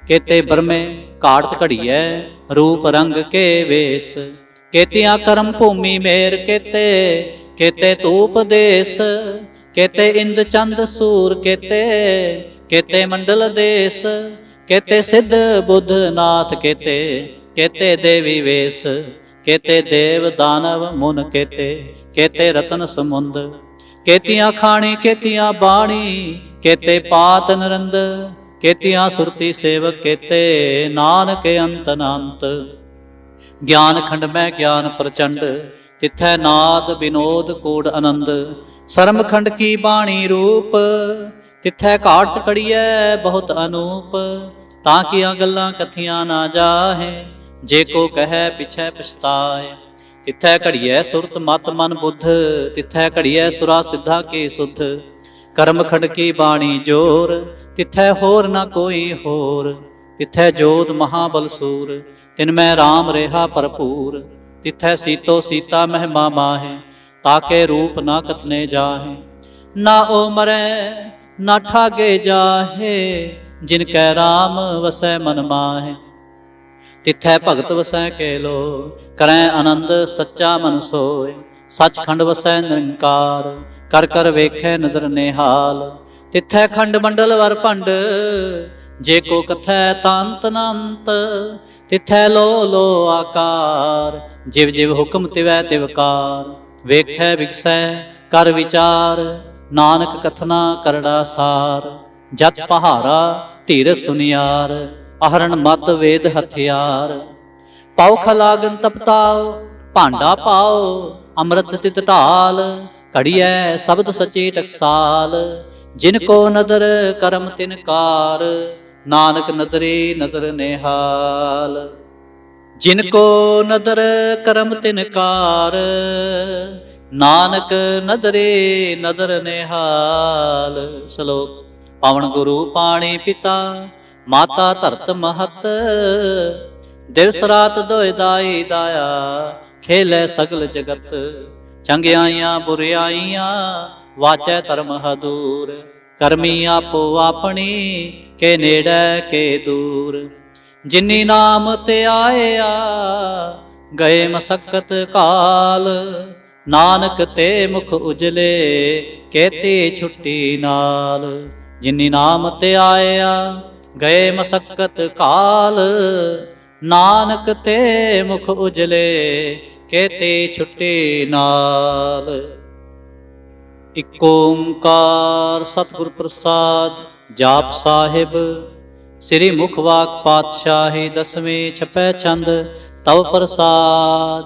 ਕੇਤੇ ਬਰਮੇ ਘਾੜਤ ਘੜੀਐ ਰੂਪ ਰੰਗ ਕੇ ਵੇਸ। ਕੇਤੀਆਂ ਕਰਮ ਭੂਮੀ ਮੇਰ ਕੇਤੇ ਕੇਤੇ ਧੂਪ ਦੇਸ। ਕੇਤੇ ਇੰਦ ਚੰਦ ਸੂਰ ਕੇਤੇ ਕੇਤੇ ਮੰਡਲ ਦੇਸ। ਕੇਤੇ ਸਿੱਧ ਬੁੱਧ ਨਾਥ ਕੇਤੇ ਕੇਤੇ ਦੇਵੀ ਵੇਸ। ਕੇਤੇ ਦੇਵ ਦਾਨਵ ਮੁਨ ਕੇਤੇ ਕੇਤੇ ਰਤਨ ਸਮੁੰਦ। ਕੇਤੀਆਂ ਖਾਣੀ ਕੇਤੀਆਂ ਬਾਣੀ ਕੇਤੇ ਪਾਤ ਨਰੰਦ। ਕੇਤੀਆਂ ਸੁਰਤੀ ਸੇਵਕ ਕੇਤੇ ਨਾਨਕ ਅੰਤ ਅਨੰਤ। ਗਿਆਨ ਖੰਡ ਮੈਂ ਗਿਆਨ ਪ੍ਰਚੰਡ ਤਿੱਥੈ ਨਾਦ ਵਿਨੋਦ ਕੂੜ ਆਨੰਦ। ਸਰਮ ਖੰਡ ਕੀ ਬਾਣੀ ਰੂਪ ਤਿੱਥੈ ਘਾਟ ਕੜੀਐ ਬਹੁਤ ਅਨੂਪ। ਤਾਂ ਕੀਆਂ ਗੱਲਾਂ ਕਥੀਆਂ ਨਾ ਜਾਹੇ ਜੇ ਕੋ ਕਹੈ ਪਿਛੈ ਪਛਤਾਏ। ਤਿੱਥੈ ਘੜੀਐ ਸੁਰਤ ਮਤ ਮਨ ਬੁੱਧ ਤਿੱਥੈ ਘੜੀਐ ਸੁਰਾ ਸਿੱਧਾ ਕੀ ਸੁਧ। ਕਰਮ ਖੰਡ ਕੀ ਬਾਣੀ ਜੋਰ ਤਿੱਥੈ ਹੋਰ ਨਾ ਕੋਈ ਹੋਰ। ਤਿੱਥੈ ਜੋਤ ਮਹਾਬਲ ਸੂਰ ਤਿਨ ਮੈਂ ਰਾਮ ਰੇਹਾ ਭਰਪੂਰ। ਤਿੱਥੈ ਸੀਤੋ ਸੀਤਾ ਮਹਿਮਾ ਮਾਹੇ ਤਾਕੇ ਰੂਪ ਨਾ ਕਥਨੇ ਜਾਹੇ। ਨਾ ਓ ਮਰੈ ਨਾ ਠਾਗੇ ਜਾਹੇ ਜਿਨ ਕੈ ਰਾਮ ਵਸੈ ਮਨ ਮਾਹੇ। ਤਿੱਥੈ ਭਗਤ ਵਸੈ ਕੇ ਲੋ ਕਰੈ ਆਨੰਦ ਸੱਚਾ ਮਨ ਸੋਏ। ਸੱਚਖੰਡ ਵਸੈ ਨਿਰੰਕਾਰ ਕਰ ਕਰ ਵੇਖੈ ਨਦਰ ਨਿਹਾਲ। ਤਿੱਥੈ ਖੰਡ ਮੰਡਲ ਵਰ ਭੰਡ ਜੇ ਕੋ ਕਥੈ ਤਾਂਤ ਅਨੰਤ। ਤਿੱਥੈ ਲੋ ਲੋ ਆਕਾਰ ਜਿਵ ਜਿਵ ਹੁਕਮ ਤਿਵੈ ਤਿਵਕਾਰ। ਵੇਖੈ ਵਿਗਸੈ ਕਰ ਵਿਚਾਰ ਨਾਨਕ ਕਥਨਾ ਕਰੜਾ ਸਾਰ। ਜਤ ਪਹਾਰਾ ਧੀਰ ਸੁਨਿਆਰ ਅਹਰਣ ਮਤ ਵੇਦ ਹਥਿਆਰ। ਪਾਉ ਖਲਾਗਨ ਤਪਤਾਓ ਭਾਂਡਾ ਪਾਓ ਅੰਮ੍ਰਿਤ ਤਿਤ ਢਾਲ, ਘੜੀਐ ਸ਼ਬਦ ਸਚੇ ਟਕਸਾਲ। ਜਿਨ ਕੋ ਨਦਰ ਕਰਮ ਤਿਨ ਕਾਰ, ਨਾਨਕ ਨਦਰੇ ਨਦਰ ਨਿਹਾਲ। ਜਿਨ ਕੋ ਨਦਰ ਕਰਮ ਤਿਨ ਕਾਰ, ਨਾਨਕ ਨਦਰੇ ਨਦਰ ਨਿਹਾਲ। ਸ਼ਲੋਕ। ਪਾਵਨ ਗੁਰੂ ਪਾਣੀ ਪਿਤਾ, ਮਾਤਾ ਧਰਤ ਮਹਤ। ਦਿਵਸ ਰਾਤ ਦੋਇ ਦਾਈ ਦਾਇਆ, ਖੇਲੇ ਸਗਲ ਜਗਤ। ਚੰਗਿਆਈਆਂ ਬੁਰਿਆਈਆਂ, ਵਾਚੈ ਧਰਮ ਹਦੂਰ। ਕਰਮੀ ਆਪੋ ਆਪਣੀ, ਕੇ ਨੇੜੇ ਕੇ ਦੂਰ। ਜਿਨੀ ਨਾਮ ਤੇ ਆਇਆ, ਗਏ ਮਸਕਤ ਕਾਲ। ਨਾਨਕ ਤੇ ਮੁਖ ਉਜਲੇ, ਕੇਤੀ ਛੁੱਟੀ ਨਾਲ। ਜਿਨੀ ਨਾਮ ਤੇ ਆਇਆ, ਗਏ ਮਸਕਤ ਕਾਲ। ਨਾਨਕ ਤੇ ਮੁਖ ਉਜਲੇ, ਕੇਤੀ ਛੁੱਟੀ ਨਾਲ। ਇਕ ਓੰਕਾਰ ਸਤਿਗੁਰ ਪ੍ਰਸਾਦ। ਜਾਪ ਸਾਹਿਬ। ਸ੍ਰੀ ਮੁਖ ਵਾਕ ਪਾਤਸ਼ਾਹੀ, ਦਸਵੇਂ ਛਪੈ ਚੰਦ ਤਵ ਪ੍ਰਸਾਦ।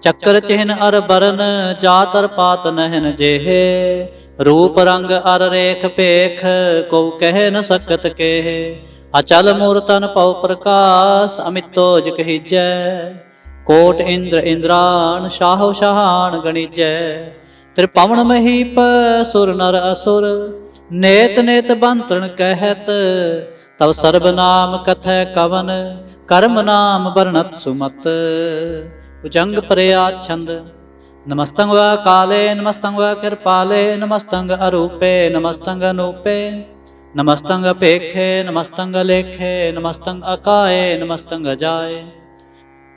ਚੱਕਰ ਚਿਹਨ ਅਰ ਬਰਨ, ਜਾਤ ਅਰ ਪਾਤ ਨਹਿਨ ਜਿਹੇ। ਰੂਪ ਰੰਗ ਅਰ ਰੇਖ ਭੇਖ, ਕੋ ਕਹਿ ਨ ਸਕਤ ਕੇਹ। ਅਚਲ ਮੂਰਤਨ ਪਉ ਪ੍ਰਕਾਸ਼, ਅਮਿਤੋ ਜਿ ਕਹੀਜੈ। ਕੋਟ ਇੰਦਰ ਇੰਦਰਾਣ, ਸ਼ਾਹੋ ਸ਼ਾਹਾਨ ਗਣੀਜੈ। ਤ੍ਰਿਪਵਨ ਮਹੀਪ, ਸੁਰ ਨਰ ਅਸੁਰ। ਨੇਤ ਨੇਤ ਬੰਤਰਨ ਕਹਿਤ, ਤਵ ਸਰਬ ਨਾਮ ਕਥੈ ਕਵਨ। ਕਰਮ ਨਾਮ ਬਰਣਤ ਸੁਮਤ, ਭੁਜੰਗ ਪਰਿਆ ਛੰਦ। ਨਮਸਤੰ ਵਾ ਕਾਲੇ, ਨਮਸਤੰ ਵਾ ਕਿਰਪਾਲੇ। ਨਮਸਤੰ ਅਰੂਪੇ, ਨਮਸਤੰ ਅਨੂਪੇ। ਨਮਸਤੰ ਅਪੇਖੇ, ਨਮਸਤੰ ਅਲੇਖੇ। ਨਮਸਤੰ ਅਕਾਏ, ਨਮਸਤੰ ਅਜਾਏ।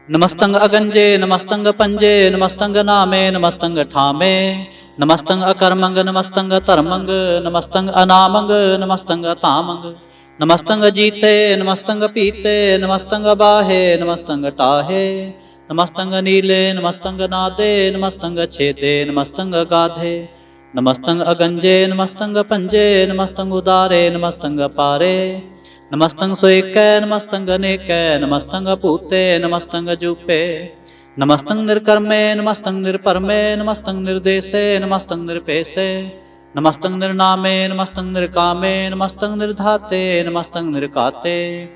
ਨਮਸਤੰ ਅਗੰਜੇ, ਨਮਸਤੰ ਪੰਜੇ। ਨਮਸਤੰ ਨਾਮੇ, ਨਮਸਤੰ ਠਾਮੇ। ਨਮਸਤੰ ਅਕਰਮੰਗ, ਨਮਸਤੰ ਧਰਮੰਗ। ਨਮਸਤੰ ਅਨਾਮੰਗ, ਨਮਸਤੰ ਅਧਾਮੰਗ। ਨਮਸਤੰ ਅਜੀਤੇ, ਨਮਸਤੰ ਪੀਤੇ। ਨਮਸਤੰ ਬਾਹੇ, ਨਮਸਤੰ ਟਾਹੇ। ਨਮਸਤੰ ਨੀਲੇ, ਨਮਸਤੰ ਨਾਦੇ। ਨਮਸਤੰ ਛੇਦੇ, ਨਮਸਤੰ ਗਾਧੇ। ਨਮਸਤੰ ਅਗੰਜੇ, ਨਮਸਤੰ ਪੰਜੇ। ਨਮਸਤੰ ਉਦਾਰੇ, ਨਮਸਤੰ ਅਪਾਰੇ। ਨਮਸਤੰ ਸੋਇਕੈ, ਨਮਸਤੰ ਅਨੇਕੈ। ਨਮਸਤੰ ਭੂਤੇ, ਨਮਸਤੰ ਜੂਪੇ। ਨਮਸਤੰ ਨਿਰਕਰਮੇ, ਨਮਸਤੰ ਨਿਰਪਰਮੇ। ਨਮਸਤੰ ਨਿਰਦੇਸੇ, ਨਮਸਤੰ ਨਿਰਪੇਸੇ। ਨਮਸਤੰ ਨਿਰਨਾਮੇ, ਨਮਸਤੰ ਨਿਰਕਾਮੇ। ਨਮਸਤੰ ਨਿਰਧਾਤੇ, ਨਮਸਤੰ ਨਿਰਕਾਤੇ।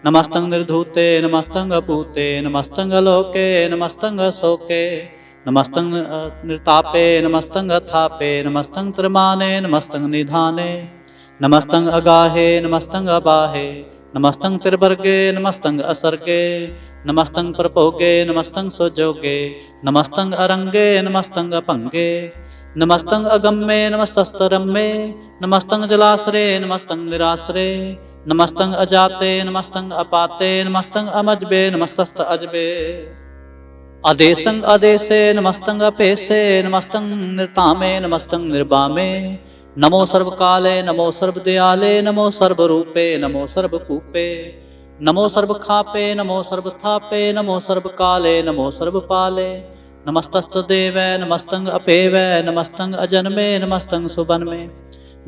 ਨਮਸਤੰ ਨਿਰਧੂਤੇ, ਨਮਸਤੰ ਅਪੂਤੇ। ਨਮਸਤੰ ਅਲੋਕੇ, ਨਮਸਤੰ ਅਸੋਕੇ। ਨਮਸਤੰ ਨਿਰਤਾਪੇ, ਨਮਸਤੰ ਅਥਾਪੇ। ਨਮਸਤੰ ਤ੍ਰਿਮਾਨੇ, ਨਮਸਤੰ ਨਿਧਾਨੇ। ਨਮਸਤੰ ਅਗਾਹੇ, ਨਮਸਤੰ ਅਬਾਹੇ। ਨਮਸਤੰ ਤਿਰਵਰਗੇ, ਨਮਸਤੰ ਅਸਰਗੇ। ਨਮਸਤੰ ਪ੍ਰਭੋਗੇ, ਨਮਸਤੰ ਸੁਜੋਗੇ। ਨਮਸਤੰ ਅਰੰਗੇ, ਨਮਸਤੰ ਅਭੰਗੇ। ਨਮਸਤੰ ਅਗੰਮੇ, ਨਮਸਤਸਤਰੰਮੇ। ਨਮਸਤੰ ਜਲਾਸਰੇ, ਨਮਸਤੰ ਨਿਰਾਸਰੇ। ਨਮਸਤੰ ਅਜਾਤੇ, ਨਮਸਤੰ ਅਪਾਤੇ। ਨਮਸਤੰ ਅਮਜਬੇ, ਨਮਸਤਸਤ ਅਜਬੇ। ਆਦੇਸੰ ਆਦੇਸੇ, ਨਮਸਤੰ ਅਪੇਸੇ। ਨਮਸਤੰ ਨਿਰਤਾਮੇ, ਨਮਸਤੰ ਨਿਰਬਾਮੇ। ਨਮੋ ਸਰਬ ਕਾਲੇ, ਨਮੋ ਸਰਬ ਦਿਆਲੇ। ਨਮੋ ਸਰਬ ਰੂਪੇ, ਨਮੋ ਸਰਬ ਕੂਪੇ। ਨਮੋ ਸਰਬ ਖਾਪੇ, ਨਮੋ ਸਰਬ ਥਾਪੇ। ਨਮੋ ਸਰਬ ਕਾਲੇ, ਨਮੋ ਸਰਬ ਪਾਲੇ। ਨਮਸਤਸਤ ਦੇਵੈ, ਨਮਸਤੰ ਅਪੇਵੈ। ਨਮਸਤੰ ਅਜਨਮੇ, ਨਮਸਤੰ ਸੁਬਨਮੇ।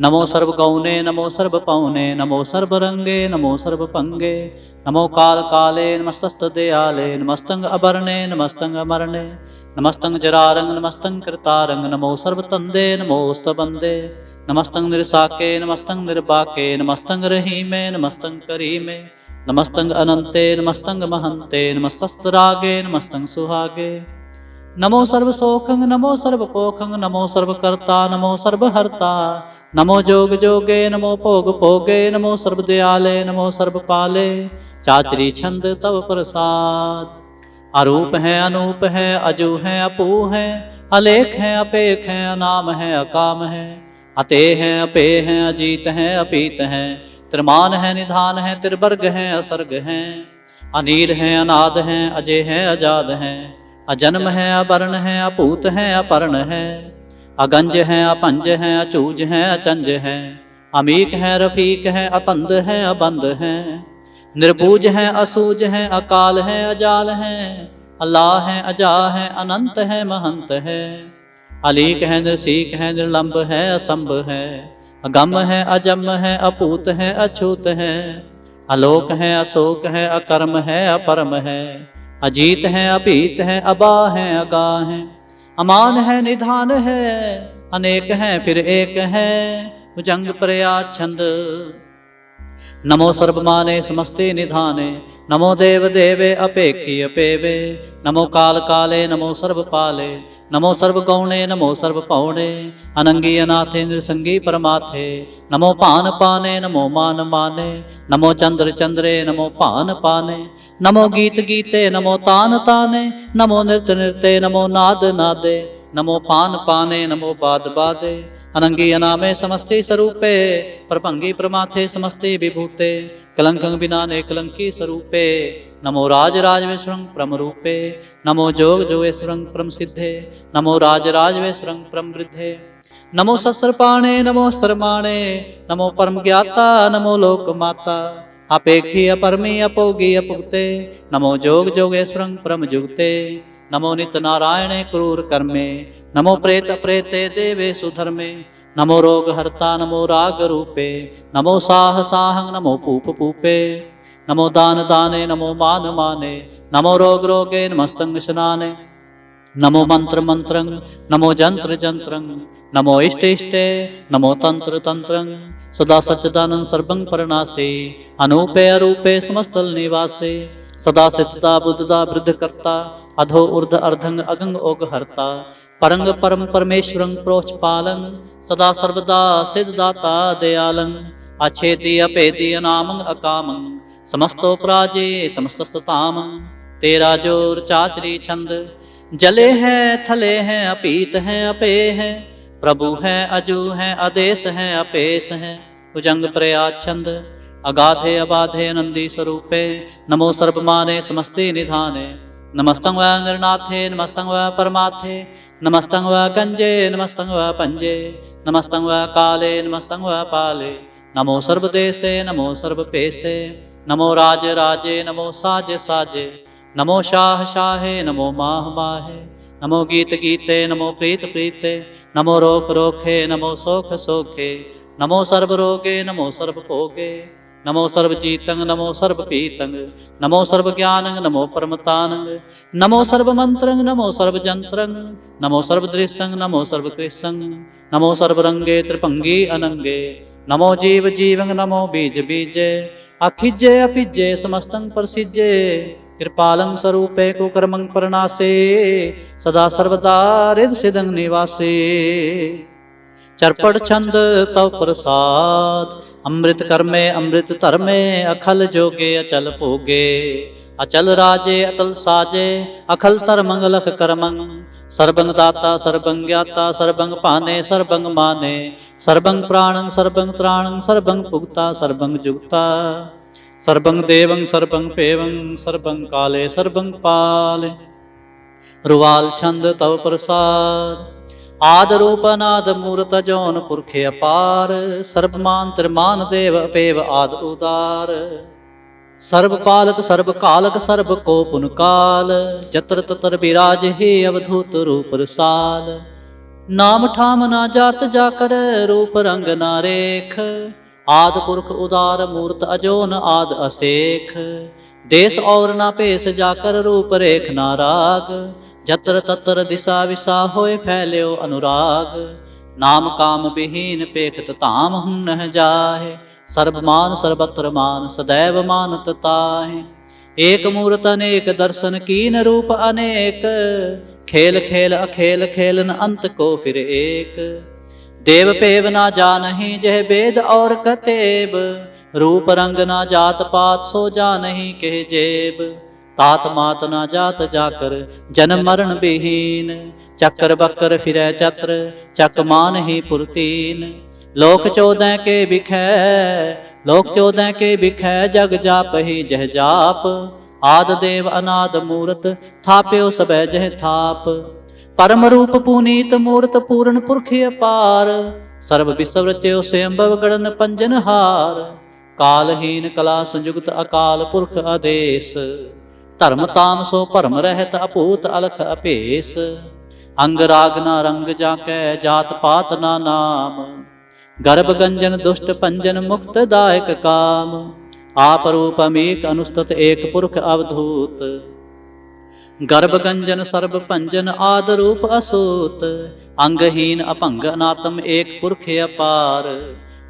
ਨਮੋ ਸਰਬ ਗੌਨੇ, ਨਮੋ ਸਰਬ ਪਉਨੇ। ਨਮੋ ਸਰਬ ਰੰਗੇ, ਨਮੋ ਸਰਬ ਭੰਗੇ। ਨਮੋ ਕਾਲ ਕਾਲੇ, ਨਮਸਤਸਤ ਦਿਆਲੇ। ਨਮਸਤੰ ਅਬਰਣੇ, ਨਮਸਤੰ ਅਮਰਣੇ। ਨਮਸਤੰ ਜਰਾਰੰਗ, ਨਮਸਤੰ ਕਰਤਾਰੰਗ। ਨਮੋ ਸਰਬ ਤੰਦੇ, ਨਮੋਸਤ ਬੰਦੇ। ਨਮਸਤੰ ਨਿਰਸਾਕੇ, ਨਮਸਤੰ ਨਿਰਬਾਕੇ। ਨਮਸਤੰ ਰਹੀਮੇ, ਨਮਸਤੰ ਕਰੀਮੇ। ਨਮਸਤੰ ਅਨੰਤੇ, ਨਮਸਤੰ ਮਹੰਤੇ। ਨਮਸਤਸਤ ਰਾਗੇ, ਨਮਸਤੰ ਸੁਹਾਗੇ। ਨਮੋ ਸਰਬ ਸੋਖੰ, ਨਮੋ ਸਰਬ ਪੋਖੰ। ਨਮੋ ਸਰਬ ਕਰਤਾ, ਨਮੋ ਸਰਬ ਹਰਤਾ। ਨਮੋ ਜੋਗ ਜੋਗੇ, ਨਮੋ ਭੋਗ ਭੋਗੇ। ਨਮੋ ਸਰਬ ਦਿਆਲੇ, ਨਮੋ ਸਰਬ ਪਾਲੇ। ਚਾਚਰੀ ਛੰਦ ਤਵ ਪ੍ਰਸਾਦ। ਅਰੂਪ ਹੈ, ਅਨੂਪ ਹੈ, ਅਜੂ ਹੈ, ਅਪੂ ਹੈ। ਅਲੇਖ ਹੈ, ਅਪੇਖ ਹੈ, ਅਨਾਮ ਹੈ, ਅਕਾਮ ਹੈ। ਅਤੇ ਹੈ, ਅਪੇ ਹੈ, ਅਜੀਤ ਹੈ, ਅਪੀਤ ਹੈ। त्रिमान है, निधान है, त्रिवर्ग है, असर्ग है। अनील है, अनाद है, अजय है, अजाद है। अजन्म है, अवर्ण है, अपूत है, अपर्ण है। अगंज है, अपंज है, अचूज है, अचंज है। अमीक है, रफीक है, अतंद है, अबंद है। निर्बूज है, असूज है, अकाल है, अजाल है। अल्लाह है, अजा है, अनंत है, महंत है। अलीक है, निर्सीक है, निर्लंब है, असंभ है। अगम है, अजम है, अपूत है, अछूत है। अलोक है, अशोक है, अकर्म है, अपरम है। अजीत है, अपीत है, अबा है, अगा है। अमान है निधान है, अनेक हैं फिर एक है, भुजंग प्रयाच्छंद। नमो सर्वमाने समस्ते निधाने, नमो देव देवे अपेक्षी अपेवे, नमो काल काले नमो सर्वपाले, नमो सर्वगौणे नमो सर्वपौणे, अनंगी अनाथे नृसंगी परमाथे, नमो पान पाने नमो मान माने, नमो चंद्र चंद्रे नमो पान पाने, नमो गीत गीते नमो तान ताने, नमो नृत्य नृत्य नमो नाद नादे, नमो पान पाने नमो बाद बादे, अनंगी अनामे समस्ते स्वरूपे, प्रभंगी प्रमाथे समस्ते विभूते, कलंकं बिनाने कलंकी स्वरूपे, नमो राज राज वेश्वरं परम रूपे, नमो जोग जोगेश्वरं परम सिद्धे, नमो राज राज वेश्वरं परम वृद्धे, नमो शस्त्रपाणे नमो स्त्रमाणे, नमो परम ज्ञाता नमो लोक माता, अपेक्षी अपरमी अपोगी अपुगते, नमो जोग जोगेश्वरं परम जुगते, नमो नित नारायणे क्रूर कर्मे, नमो प्रेत प्रेते देवे सुधर्मे, नमो रोग हर्ता नमो राग रूपे, नमो साह साहं नमो पूप पूपे, नमो दान दाने नमो मान माने, नमो रोग रोगे नमस्तंग शनाने, नमो मंत्र मंत्रं नमो जंत्र जंत्रं, नमो इष्ट इष्टे नमो तंत्र तंत्रं, सदा सच्चिदानंद सर्वं परनासे, अनूपे अरूपे समस्तल निवासे, सदा सिद्धता बुद्धता वृद्ध करता, अधो ऊर्ध अर्धंग अगंग ओग हरता, परंग परम परमेश्वरं प्रोचपालं, सदा सर्वदा सिद्धदाता दयालं, अछेति अपेति अनामं अकामं, समस्तो प्राजे समस्तस्तामं, तेरा जोर चाचरी छंद, जले हैं थले हैं अपीत हैं अपे हैं, प्रभु हैं अजू हैं आदेश हैं अपेश हैं, भुजंग प्रयाच्छंद, अगाधे अबाधे नंदी स्वरूपे, नमो सर्वमाने समस्ते निधाने, नमस्तं व नरनाथे नमस्तं व परमाथे, नमस्तं व कंजे नमस्तं व पंजे, नमस्तं व काले नमस्तं व पाले, नमो सर्वदेशे नमो सर्वपेशे, नमो राज राजे नमो साजे साजे, नमो शाह शाहे नमो माह माहे, नमो गीत गीते नमो प्रीत प्रीते, नमो रोख रोखे नमो सोख सोखे, नमो सर्व रोगे नमो सर्व भोगे, नमो सर्व जीतंग नमो सर्व पीतंग, नमो सर्व ज्ञानंग नमो परमतानंग, नमो सर्व मंत्रंग नमो सर्व जंत्रंग, नमो सर्व दृश्यंग नमो सर्व कृष्णंग, नमो सर्व रंगे त्रिपंगी अनंगे, नमो जीव जीवंग नमो बीज बीजे, अखिजे अपिजे समस्तंग प्रसिजे, कृपालं स्वरूपे कुकर्मं परनासे, सदा सर्वदा रिद सिदंग निवासे, चरपट छंद तव प्रसाद, अमृत कर्मे अमृत धर्मे, अखल जोगे अचल भोगे, अचल राजे अतल साजे, अखल तरमंग लख करमंग, सर्वंग दाता सर्वंग ज्ञाता सर्वंग पाने सर्वंग माने, सर्वंग प्राणं सर्वंग त्राणं सर्वंग पुगता सर्वंग जुगता, सर्वंग देवं सर्वंग पेवं सर्वंग काले सर्वंग पाले, रुवाल छंद तव प्रसाद, आद रूप अनाद मूर्त जौन पुरखे अपार, सर्वमान त्रिमान देव अपेव आद उदार, सर्व पालक सर्व कालक सर्व को पुन काल, जत्र तत्र विराज हे अवधूत रूप रसाल, नाम ठाम ना जात जाकर रूप रंग ना रेख, आद पुरख उदार मूर्त अजोन आद असेख, देश और ना पेश जाकर रूप रेख ना राग, जत्र तत्र दिशा विसा होए फैल्यो अनुराग, नाम काम विहीन पेखत ताम हुन न जाहे, सर्वमान सर्वत्र मान सदैव मानत ताहे, एक मूर्त अनेक दर्शन कीन रूप अनेक, खेल खेल अखेल खेलन अंत को फिर एक, देव पेव ना जानहि जह वेद और कतेब, रूप रंग ना जात पात सो जानहि कह जेब, तात मात ना जात जाकर जन्म मरण विहीन, चक्र बक्र फिरै चत्र चक मान ही पुरतीन, लोक 14 के बिखै लोक 14 के बिखै, जग जाप ही जह जाप, आद देव अनाद मूरत थाप्यो सबै जह थाप, परम रूप पुनीत मूर्त पूर्ण पुरख अपार, सर्व विश्व रच्यो स्वयंभव गणन पंजन हार, कालहीन कला संयुक्त अकाल पुरख आदेश, धर्म ताम सो भरम रहत अपूत अलख अपेस, अंग राग ना रंग जाकै जात पात ना नाम, गर्भ गंजन दुष्ट पंजन मुक्त दायक काम, आप रूप अमीक अनुस्तत एक पुरख अवधूत, गर्भ गंजन सर्ब भंजन आद रूप असूत, अंगहीन अभंग अनातम एक पुरख अपार।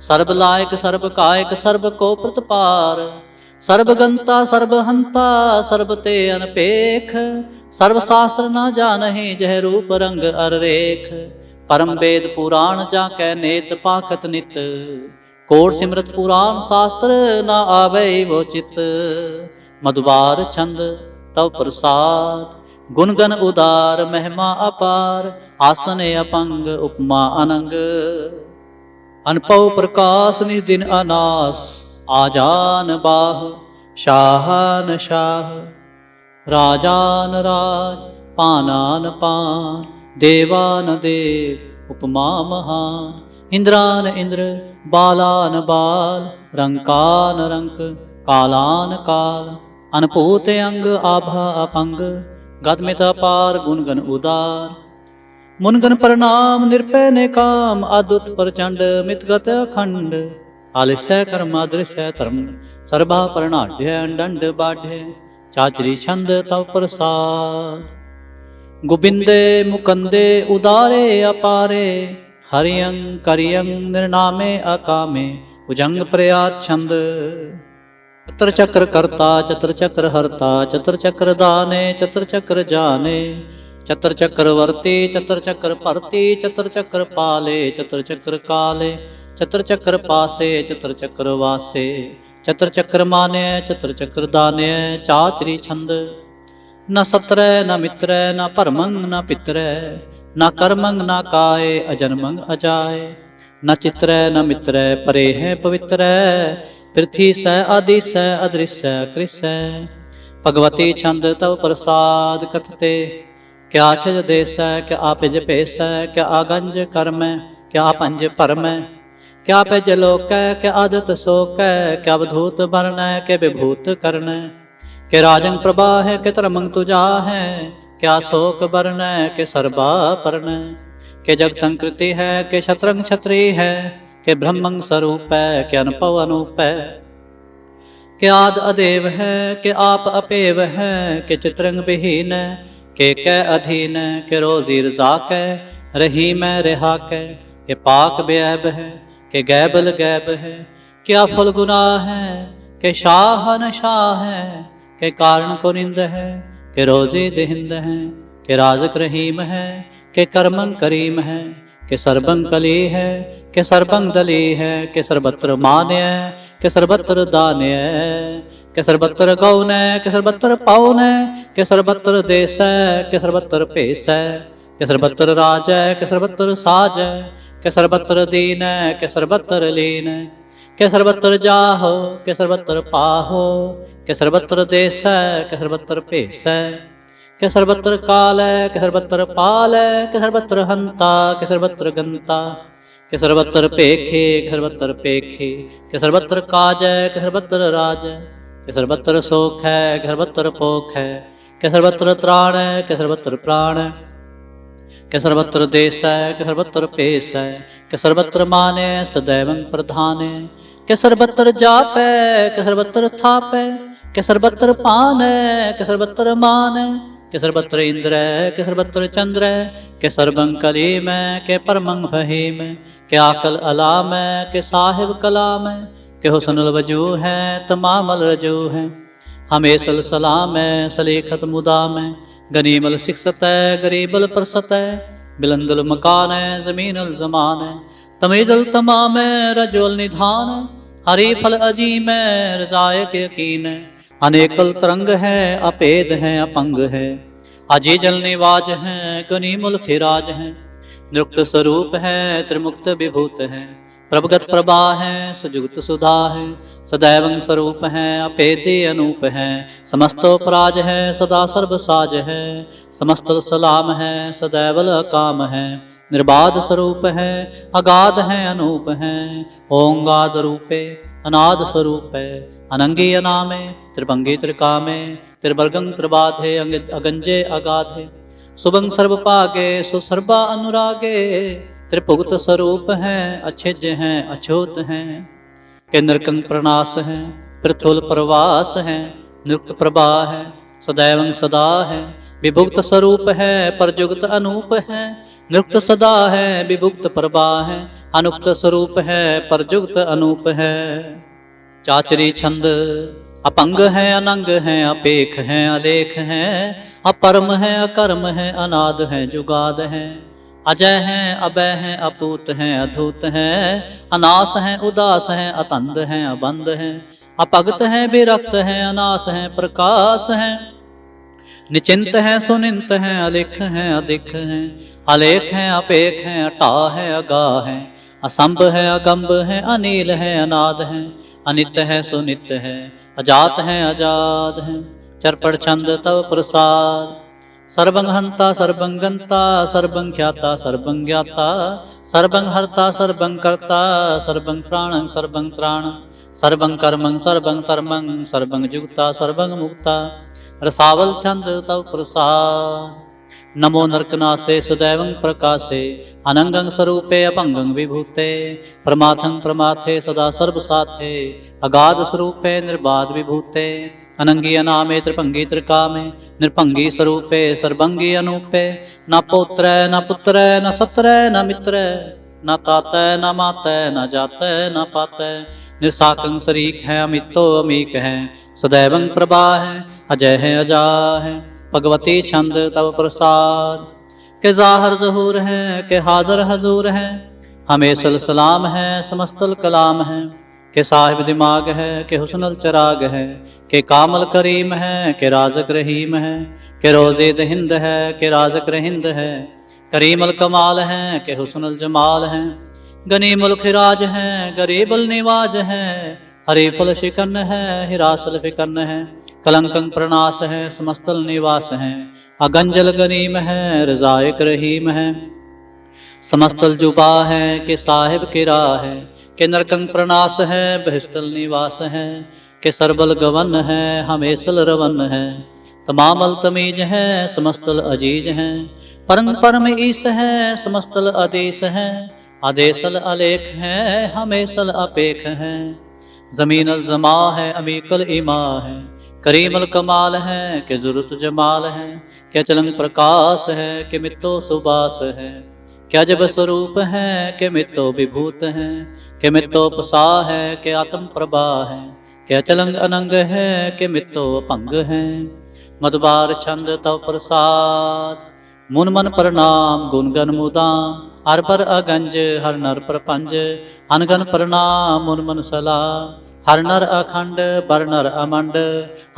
सर्ब लायक सर्ब कायक सर्ब को प्रतपार, सर्ब गंता सर्ब हंता सर्ब ते अनपेख। सर्व शास्त्र न जानहि जह रूप रंग अर रेख, परम वेद पुराण जाकै नेत पाखत नित। कोट सिमरत पुराण शास्त्र न आवे वो चित, मधुबार छंद तव प्रसाद गुणगन उदार महिमा अपार। आसन अपंग उपमा अनंग, अनपव प्रकाश निज दिन अनास। आजान बाह शाहान शाह, राजान राज पानान पान। देवान देव उपमा महान, इंद्रान इंद्र बालान बाल। रंकान रंक कालान काल, अनपूत अंग आभा अपंग। गदमित अपार गुणगन उदार, मुनगन प्रणाम निरपै ने काम। अद्भुत प्रचंड मितगत अखंड, आलिसै कर्म अदृश्य धर्म। सर्वा प्रणाढ्य दंड बाढ़, चाचरी छंद तव प्रसाद। गोबिंदे मुकंदे उदारे अपारे, हरियं करियं निर्नामे अकामे। भुजंग प्रयात छंद, चत्र चक्र कर्ता चत्र चक्र हरता। चत्र चक्र दाने चत्र चक्र जाने, चत्र चक्र वर्ती चत्र चक्र परती। चत्र चक्र पाले चत्र चक्र काले, चत्र चक्र पासे चत्र चक्र वासे। चत्र चक्र माने चत्र चक्र दाने, चाचरी छंद। न सत्र न मित्र न परमंग न पितर, न कर्मंग न काय अजन्मंग अजाय। न चित्र न मित्र परे है पवित्र, पृथ्वी स आदि स अदृश्य कृष्य। भगवती छंद तव प्रसाद कथते, क्या छज देस क्या आपिज पेस। क्या आगंज कर्म क्या पंज परम, क्या पिज लोक क्या आदत शोक। क्या अवधूत वर्ण के विभूत कर्ण, के राजन प्रभा है के धर्मंग तुजा है। क्या शोक वर्ण के सर्वा पर्ण, के जगतंग कृति है के शत्रंग छत्री है। के ब्रह्मंग स्वरूप है के अनपव अनूप है। के आद अदेव है के आप अपेव है। के चित्रंग विहीन के अधीन, के रोजी रजाक रही मैं रिहा के पाक बेऐब है के गैबल गैब है। क्या फल गुनाह है के शाह न शाह है, के कारण को निंद है के रोजी देहिंद है। के राजक रहीम है के कर्मंग करीम है, के सर्वंग कली है के सर्वंग दली है। के सर्वत्र मान्य के सर्वत्र दान्य, के सर्वत्र गौन के सर्वत्र पाउन। के सर्वत्र देश के सर्वत्र पेश, के सर्वत्र राज के सर्वत्र साज। के सर्वत्र दीन के सर्वत्र लीन, के सर्वत्र जाहो के सर्वत्र पाहो। के सर्वत्र देश के सर्वत्र पेश, के सर्वत्र काल के सर्वत्र पाल। के सर्वत्र हंता के सर्वत्र गंता, के सर्वत्र पेखे के सर्वत्र पेखे। के सर्वत्र काज के सर्वत्र राज, के सर्वत्र सोख है के सर्वत्र पोख है। के सर्वत्र त्राण के सर्वत्र प्राण, के सर्वत्र देश के सर्वत्र पेश है। के सर्वत्र माने सदैवं प्रधान, के सर्वत्र जाप के सर्वत्र थाप। के सर्वत्र पान के सर्वत्र मान, के सर्वत्र इंद्र के सर्वत्र चंद्र। के सर्वं कलीम के परमं फहीम, के आकल अलाम के साहिब कलाम। के हुस्नुल वजू है तमामल रजू है, हमेशल सलाम सलीखत मुदाम। गनीमल शिक्षत गरीबल परसत, बिलंदुल मकान जमीनल जमान। तमीजल तमाम रजोल निधान, हरी फल अजीम रजायक यकीन। अनेकल तरंग है अपेद है अपंग है, अजय जल निवाज है गनीमुल खिराज है। नृक्त स्वरूप है त्रिमुक्त विभूत है, प्रभगत प्रभा है सुजुगत सुधा है। सदैवं स्वरूप है अपेदे अनूप है, समस्तोपराज है सदा सर्वसाज है। समस्त सलाम है सदैवल काम है, निर्बाध स्वरूप है अगाध है अनूप है। ओंगाद रूपे अनाद स्वरूप है, अनंगी अनामे त्रिभंगी त्रिकामे। त्रिवर्गं त्रिबाधे अगंजे अगाधे, सुभंग सर्वपागे सुसर्वा अनुरागे। त्रिपुगत स्वरूप हैं अच्छेज हैं अछूत हैं, के नरकंग प्रणाश है पृथुल प्रवास है। नृक्त प्रभा है सदैवं सदा है, विभुक्त स्वरूप है परजुगत अनूप है, निरुक्त सदा है विभुक्त प्रभा है, अनुक्त स्वरूप है परजुगत अनूप है। चाचरी छंद अपंग है अनंग है अपेख है अलेख है, अपरम है अकर्म है अनाद है जुगाद है, अजय है अभय है अपूत है अधूत है, अनास है उदास है अतंद है अबंध है, अपगत है विरक्त है अनास है प्रकाश है, निचिंत है सुनिंत है अलिख है अधिक है, अलेख है अपेख है अटा है अगा है, असंभ है अगंभ है अनील है अनाद है, अनित्य है सुनित्य है अजात है अजाद है। चरपड़ छंद तव प्रसाद। सर्वं हंता सर्वं गंता सर्वं ख्याता सर्वं ज्ञाता, सर्वं हर्ता सर्वं कर्ता सर्वं प्राणं सर्वं त्राणं, सर्वं कर्मं सर्वं कर्मं सर्वं जुगता सर्वं मुक्ता। रसावल छंद तव प्रसाद। नमो नरकनासे सदैवं प्रकाशे, अनंगं स्वरूपे अपंगं विभूते, प्रमाथं प्रमाथे सदा सर्वसाथे, अगाध स्वरूपे निर्बाध विभूते, अनंगी अनामे त्रिभंगी त्रिकामे, निर्भंगी स्वरूपे सर्वंगी अनूपे, न पौत्र न पुत्र न सत्र न मित्र, न तात न मात न जात न पात, निसाकं शरीक है अमितो अमीक है, सदैवं प्रभा है अजय है अजा है। भगवती छंद तव प्रसाद। के जाहर जहूर है के हाजर हजूर है, हमें सलाम है समस्तल कलाम है, के साहिब दिमाग है के हुस्नल चराग है, के कामल करीम है के राजक रहीम है, के रोज़े हिंद है के राजक रहिंद है, करीमल कमाल है के हुस्नल जमाल है, गनीमुल खिराज है गरीबुल निवाज है, हरीफुल शिकन है हिरासल फिकन है, कलंकं प्रणाश है समस्तल निवास है, अगंजल गनीम है रजायक रहीम है, समस्तल जुबा है के साहिब किरा है, के नरकंग प्रणाश है बहिस्तल निवास है, के सरबल गवन है हमेशल रवन है, तमामल तमीज है समस्तल अजीज है, परम परम ईस है समस्तल आदेश है, आदेशल अलेख है हमेशल अपेख है, जमीनल जमा है अमीकल इमा है, करीमल कमाल है के जुरुत जमाल है, क्या चलंग प्रकाश है के मित्तो सुबास है, क्या जब स्वरूप है के मित्तो विभूत है, के मित्तो पसा है के आत्म प्रभा है, क्या चलंग अनंग है के मित्तो अपंग है। मधुबार छंद तव प्रसाद। मुन मन प्रणाम गुणगन मुदाम, हर पर अगंज हर नर प्रपंज, अनगन प्रणाम मुन मन सलाम, हर नर अखंड बर नर अमंड,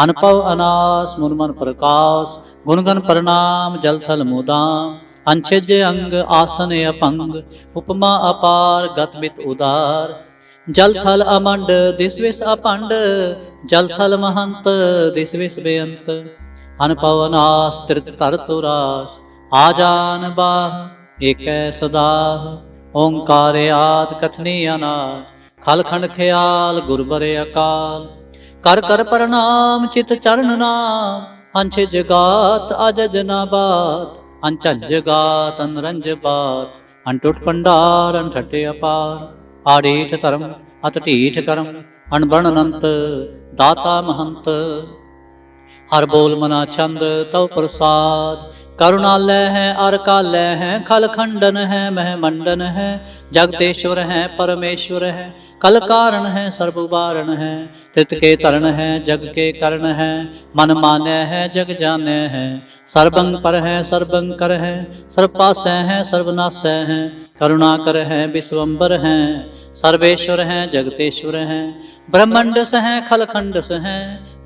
अनपव अनास मुन मन प्रकाश, गुणगन प्रणाम जल थल मुदाम, अंछिज अंग आसन अपंग, उपमा अपार गतमित उदार, जल थल अमंड दिस विस अपंड, जल थल महंत दिस विस बेअंत, अनपव अनास त्रित तर तुरास, आजान बाह एक सदाह, ओंकार आद कथनी अनाद, खल खंड ख्याल गुरबरे अकाल, कर कर प्रणाम चित चरण नाम, अंछ जगात अजज ना बात, अंचल जगात अनरंज बात, अंटुट पंडार अनठटे अपार, आड़ीठ धर्म अतटीठ कर्म, अनबण अनंत दाता महंत, हर बोल मना छंद तव प्रसाद। करुणालय है अर कालय है, खल खंडन है मह मंडन है, जगतेश्वर है परमेश्वर है, कल कारण है सर्ववारण है, त्रित के तरण है जग के करण है, मन मान्य है जग जान्य है, सर्वंग पर है सर्वंग कर है, सर्वपासय है सर्वनाशय है, करुणाकर है विश्वम्बर है, सर्वेश्वर है जगतेश्वर है, ब्रह्मंड से है खल खंड से है,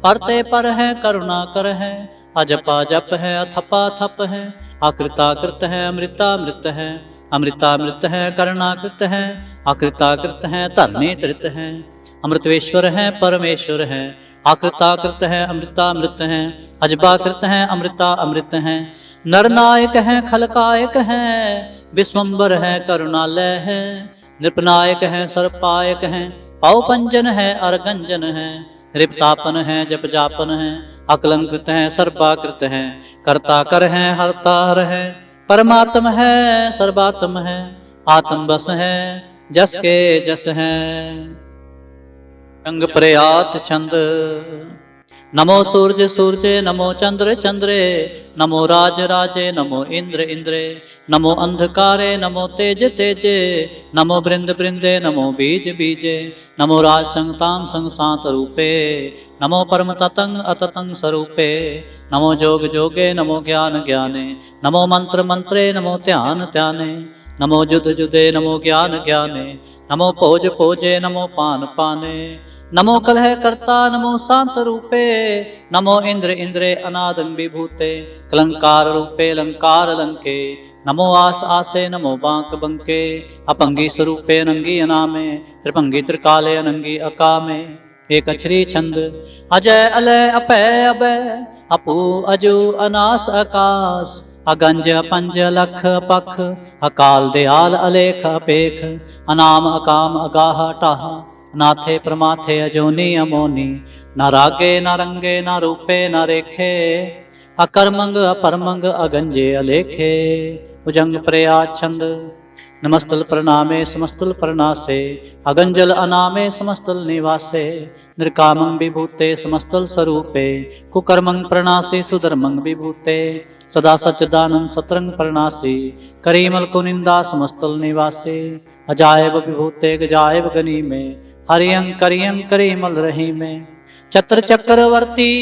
परते पर है करुणाकर है, अजपा जप है अथपा थप है, अकृताकृत है अमृतामृत है, अमृतामृत है करुणाकृत है, अकृताकृत है धरणी तृत है, अमृतेश्वर है परमेश्वर है, अकृताकृत है अमृतामृत है, अजबाकृत है अमृता अमृत है, नरनायक है खलकायक है, विश्वम्बर है करुणालय है, नृपनायक है सर्पायक है, पावपंजन है अरगंजन है, रिपतापन है जप जापन है, अकलंकृत है सर्वाकृत है, कर्ता कर है हरता हर है, परमात्म है सर्वात्म है, आत्म बस है जस के जस है। अंग प्रयात छंद। नमो सूर्य सूर्य नमो चंद्र चंद्रे, नमो राज राजे नमो इंद्र इंद्रे, नमो अंधकारे नमो तेज तेजे, नमो बृंद बृंदे नमो बीज बीजे, नमो राज संगताम संसात रूपे, नमो परम ततंग अततंग स्वरूपे, नमो जोग जोगे नमो ज्ञान ज्ञाने, नमो मंत्र मंत्रे नमो ध्यान ध्याने, नमो जुद जुदे नमो ज्ञान ज्ञाने, नमो भोज भोजे नमो पान पाने, नमो कलह कर्ता नमो शांत रूपे, नमो इंद्र इंद्रे अनादं विभूते, कलंकार रूपे लंकार लंके, नमो आस आसे नमो बांक बंके, अपंगी स्वरूपे अनंगी अनामे, त्रिभंगी त्रिकाले अनंगी अकामे, एक अक्षरी छंद अजय अलय अपय अभय, अपू अजू अनास आकाश, अगंज अपंज लख पख, अकाल दयाल अलेख अपेख, अनाम अकाम अगाह टाह, नाथे प्रमाथे अजोनी अमोनी, न रागे न रंगे न रूपे न रेखे, अकर्मंग अपरमंग अगंजे अलेखे, भुजंग प्रयाच्छंद नमस्तल प्रणामे समस्तल प्रणासे, अगंजल अनामे समस्तल निवासे, निर्कामं विभूते समस्तल स्वरूपे, कुकर्मं प्रणासी सुधर्मं विभूते, सदा सच्चिदानंद सतरंग प्रणासी, करीमल कुनिंदा समस्तल निवासी, अजायब विभूते गजायब गनी में, हरियं करियं करीमल रही में, चत्र चक्रवर्ती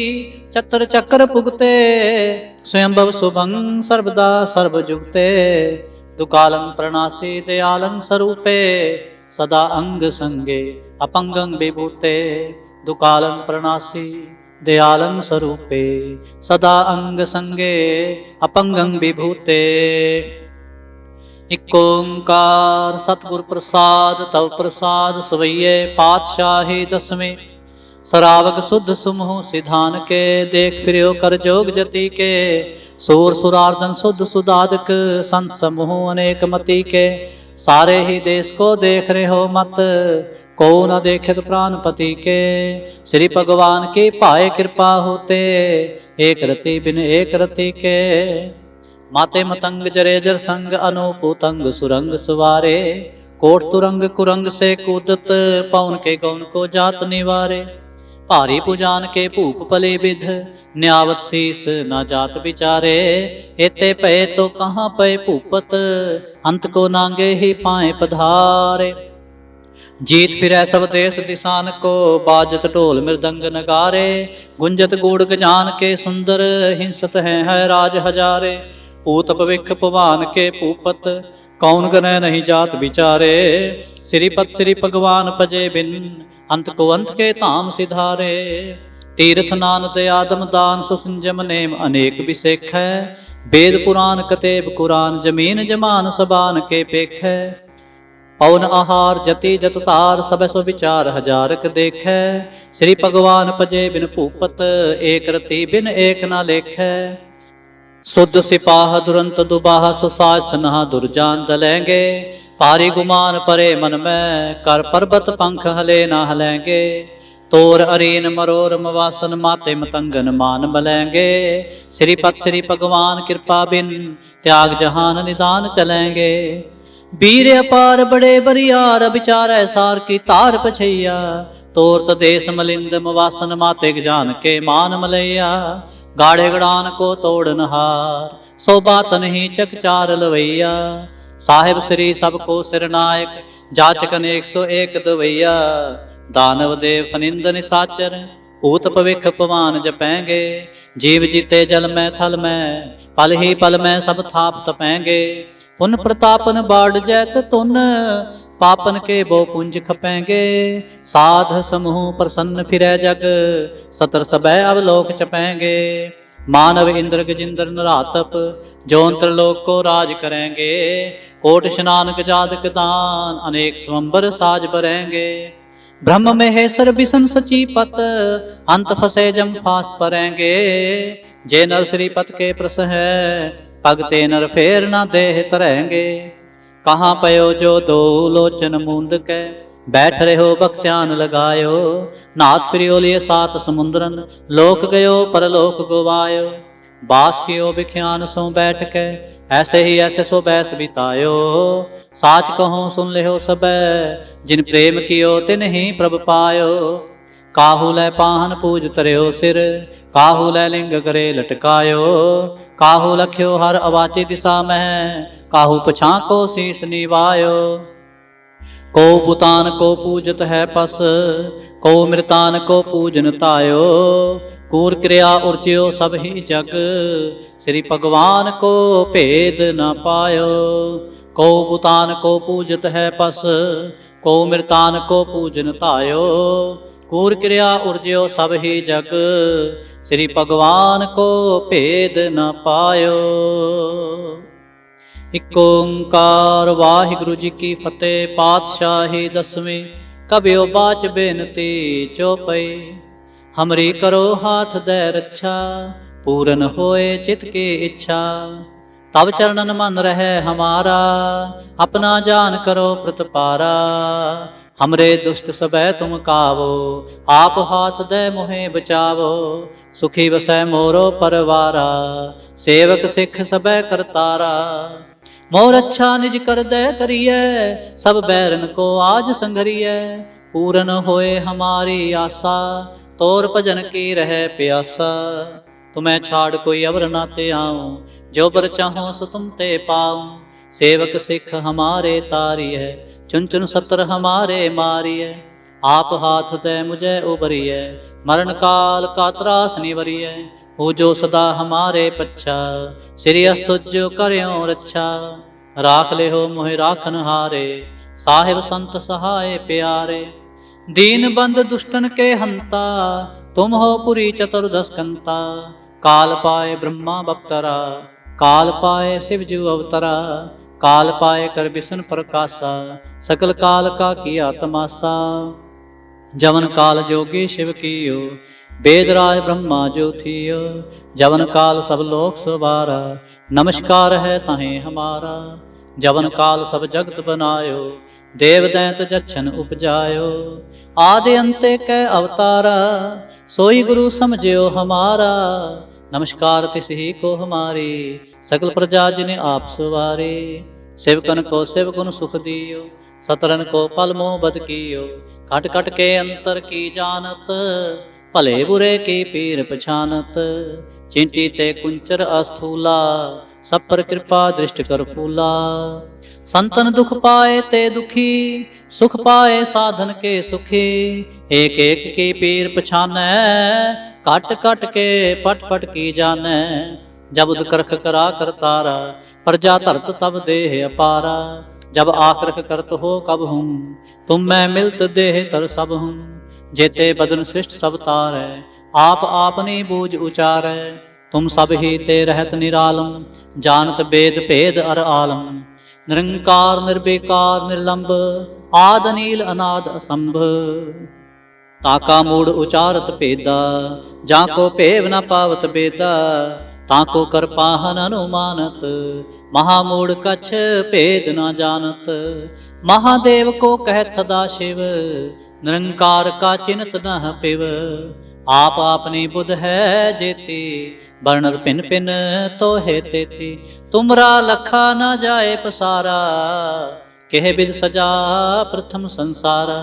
चत्र चक्र पुगते, स्वयंभव शुभं सर्वदा सर्वजुगते, दुकालं प्रणासी दयालं स्वरूपे, सदा अंग संगे अपंगं विभूते, दुकालं प्रणासी दयालं स्वरूपे, सदा अंग संगे अपंगं विभूते। इक ओंकार सतगुर प्रसाद तव प्रसाद सवैये पातशाही दसवें, सरावक शुद्ध सुमहो सिधान के, देख फिरो कर जोग जति के, सूर सुरार्दन शुद्ध सुदादक, संत समूह अनेक मति के, सारे ही देश को देख रहे हो मत, को न देखत प्राणपति के, श्री भगवान की पाए कृपा होते, एक रति बिन एक रति के, माते मतंग जरेजर संग अनुपूतंग सुरंग सुवारे, कोट तुरंग कुरंग से कूदत, पवन के गौन को जात निवारे, भारी पुजान के भूप पले विध, न्यावत शीस न जात विचारे, एते पए तो कहाँ पए भूपत, अंत को नांगे ही पाए पधारे, जीत फिरै सब देश दिशान को, बाजत ढोल मृदंग नगारे, गुंजत गूढ़ गजान के सुंदर, हिंसत है राज हजारे, पूत पविख पवान के पूपत, कौन गने नहीं जात विचारे, श्रीपत श्री भगवान भजे बिन, अंत को अंत के धाम सिधारे, तीर्थ नान दयादम दान सुसंजम नेम अनेक विसेख है, वेद पुराण कतेब कुरान जमीन जमान सबान के पेख है, पवन आहार जति जत तार सब सो विचार हजारक देखे, श्री भगवान भजे बिन भूपत, एक रति बिन एक ना लेखे, शुद्ध सिपाह दुरंत दुबाह सुसाज सनहा दुर्जान दलेंगे, पारी गुमान परे मन में, कर पर्वत पंख हले ना हलेंगे, तोर अरीन मरोर मवासन माते मतंगन मान मलेंगे, श्रीपत श्री भगवान कृपा बिन, त्याग जहान निदान चलेंगे, वीर अपार बड़े बरियार, विचार सार की तार पछैया, तोरत देश मलिंद मवासन माते जान के मान मलैया, गाड़े गड़ान को तोड़न हार, सो बात नहीं चकचार लवैया, साहिब श्री सबको सिरनायक, जाचक अनेक सो एक दवैया, दानव देव फनिंद निसाचर, भूत पविख पवान जपेंगे, जीव जीते जल में थल में, पल ही पल में सब थाप तपेंगे, पुन प्रतापन बाढ़ जैत तुन, पापन के बो पुंज खपेंगे, साध समूह प्रसन्न फिरै जग, सतर सबै अवलोक चपेंगे, मानव इंद्र गजिंद्र नरातप, जोंत्र लोक को राज करेंगे, कोट स्नान गजादक दान, अनेक स्वंबर साज बरेंगे, ब्रह्म महेश्वर विष्णु सचीपत, अंत फसे जम फास परेंगे, जे नर श्रीपत के प्रस है, भगते नर फेर न देह तरेंगे, कहाँ पयो जो दो लोचन मूंद के, बैठ रहे हो बख्त्यान लगायो, नाथ प्रियोलिय सात समुद्रन, लोक गयो परलोक गवायो, बास कियो बिख्यान सो बैठ के, ऐसे ही ऐसे सो बैस बितायो, साच कहो सुन ले हो सब, जिन प्रेम कियो तिन ही प्रभ पायो, काहू लै पाहन पूज तरियो सिर, काहू लै लिंग करे लटकायो। काहू लख्यो हर अवाची दिशा मह, काहू पछां को शीस निवायो। को बुतान को पूजत है पस, को मृतान को पूजन तायो। कूर क्रिया उर्ज्यो सब ही जग, श्री भगवान को भेद न पायो। को बुतान को पूजत है पस, को मृतान को पूजन तायो। कूर क्रिया उर्ज्यो सब ही जग, श्री भगवान को भेद न पायो। इक ओंकार वाहिगुरु जी की फतेह। पातशाही दसवीं कबियो बाच बेनती चौपई। हमरी करो हाथ दे रक्षा, पूरन होए चित की इच्छा। तब चरणन मन रहे हमारा, अपना जान करो प्रतपारा। हमरे दुष्ट सबै तुम कावो, आप हाथ दे मोहे बचावो। सुखी वसै मोरो परवारा, सेवक सिख सबै करतारा। मोर अच्छा निज कर दे करिए, सब बैरन को आज संघरिए। पूरन होए हमारी आशा, तोर भजन की रहे प्यासा। तुम्हें छाड़ कोई अवर ना ते आऊं, जो बर चाहो सो तुम ते पाऊं। सेवक सिख हमारे तारिय, चुन चुन सतर हमारे मारिय। आप हाथ दे मुझे उबरिय, मरण काल का त्रास निवरिय। हो जो सदा हमारे पच्छा, श्री अस्तुज करयो रक्षा। राख ले हो मोहि राखन हारे, साहिब संत सहाय प्यारे। दीन बंद दुष्टन के हंता, तुम हो पुरी चतुर्दश कंता। काल पाए ब्रह्मा बप्तरा, काल पाए शिव जू अवतरा। काल पाए कर बिसन प्रकाशा, सकल काल का किया तमाशा। जवन काल जोगी शिव कियो, वेदराज ब्रह्मा जो थियो। जवन काल सब लोक सवारा, नमस्कार है ताहे हमारा। जवन काल सब जगत बनायो, देव दैंत जच्छन उपजायो। आदि अंते कै अवतारा, सोई गुरु समझियो हमारा। नमस्कार तिस ही को हमारी, सकल प्रजा जिने आप सवारे। सेवकन को सेवगुण सुख दियो, सतरन को पल मोह बद कियो। कट कट के अंतर की जानत, भले बुरे की पीर पछानत। चिंटी ते कुंचर अस्थूला, सब पर कृपा दृष्ट कर फूला। संतन दुख पाए ते दुखी, सुख पाए साधन के सुखी। एक एक की पीर पछानै, कट कट के पट पट की जानै। जब उद करख करा कर तारा, प्रजा धरत तब देह अपारा। जब आक्रख करत हो कब हूँ, तुम मैं मिलत देह तर सब हूँ। जेते बदन सृष्ट सब तारै, आप आपनी बूझ उचारै। तुम सब ही ते रहत निरालम, जानत वेद भेद अर आलम। निरंकार निर्विकार निर्लंब, आद नील अनाद असंभ। ताका मूड उचारत भेदा, जाको भेव न पावत बेदा। ताको कर पाहन अनुमानत, महामूड कछ भेद न जानत। महादेव को कहत सदा शिव, निरंकार का चिन्हत न पिव। आप आपनी बुध है जेती, वर्णत पिन पिन तो है तेती। तुमरा लखा न जाए पसारा, कह बिद सजा प्रथम संसारा।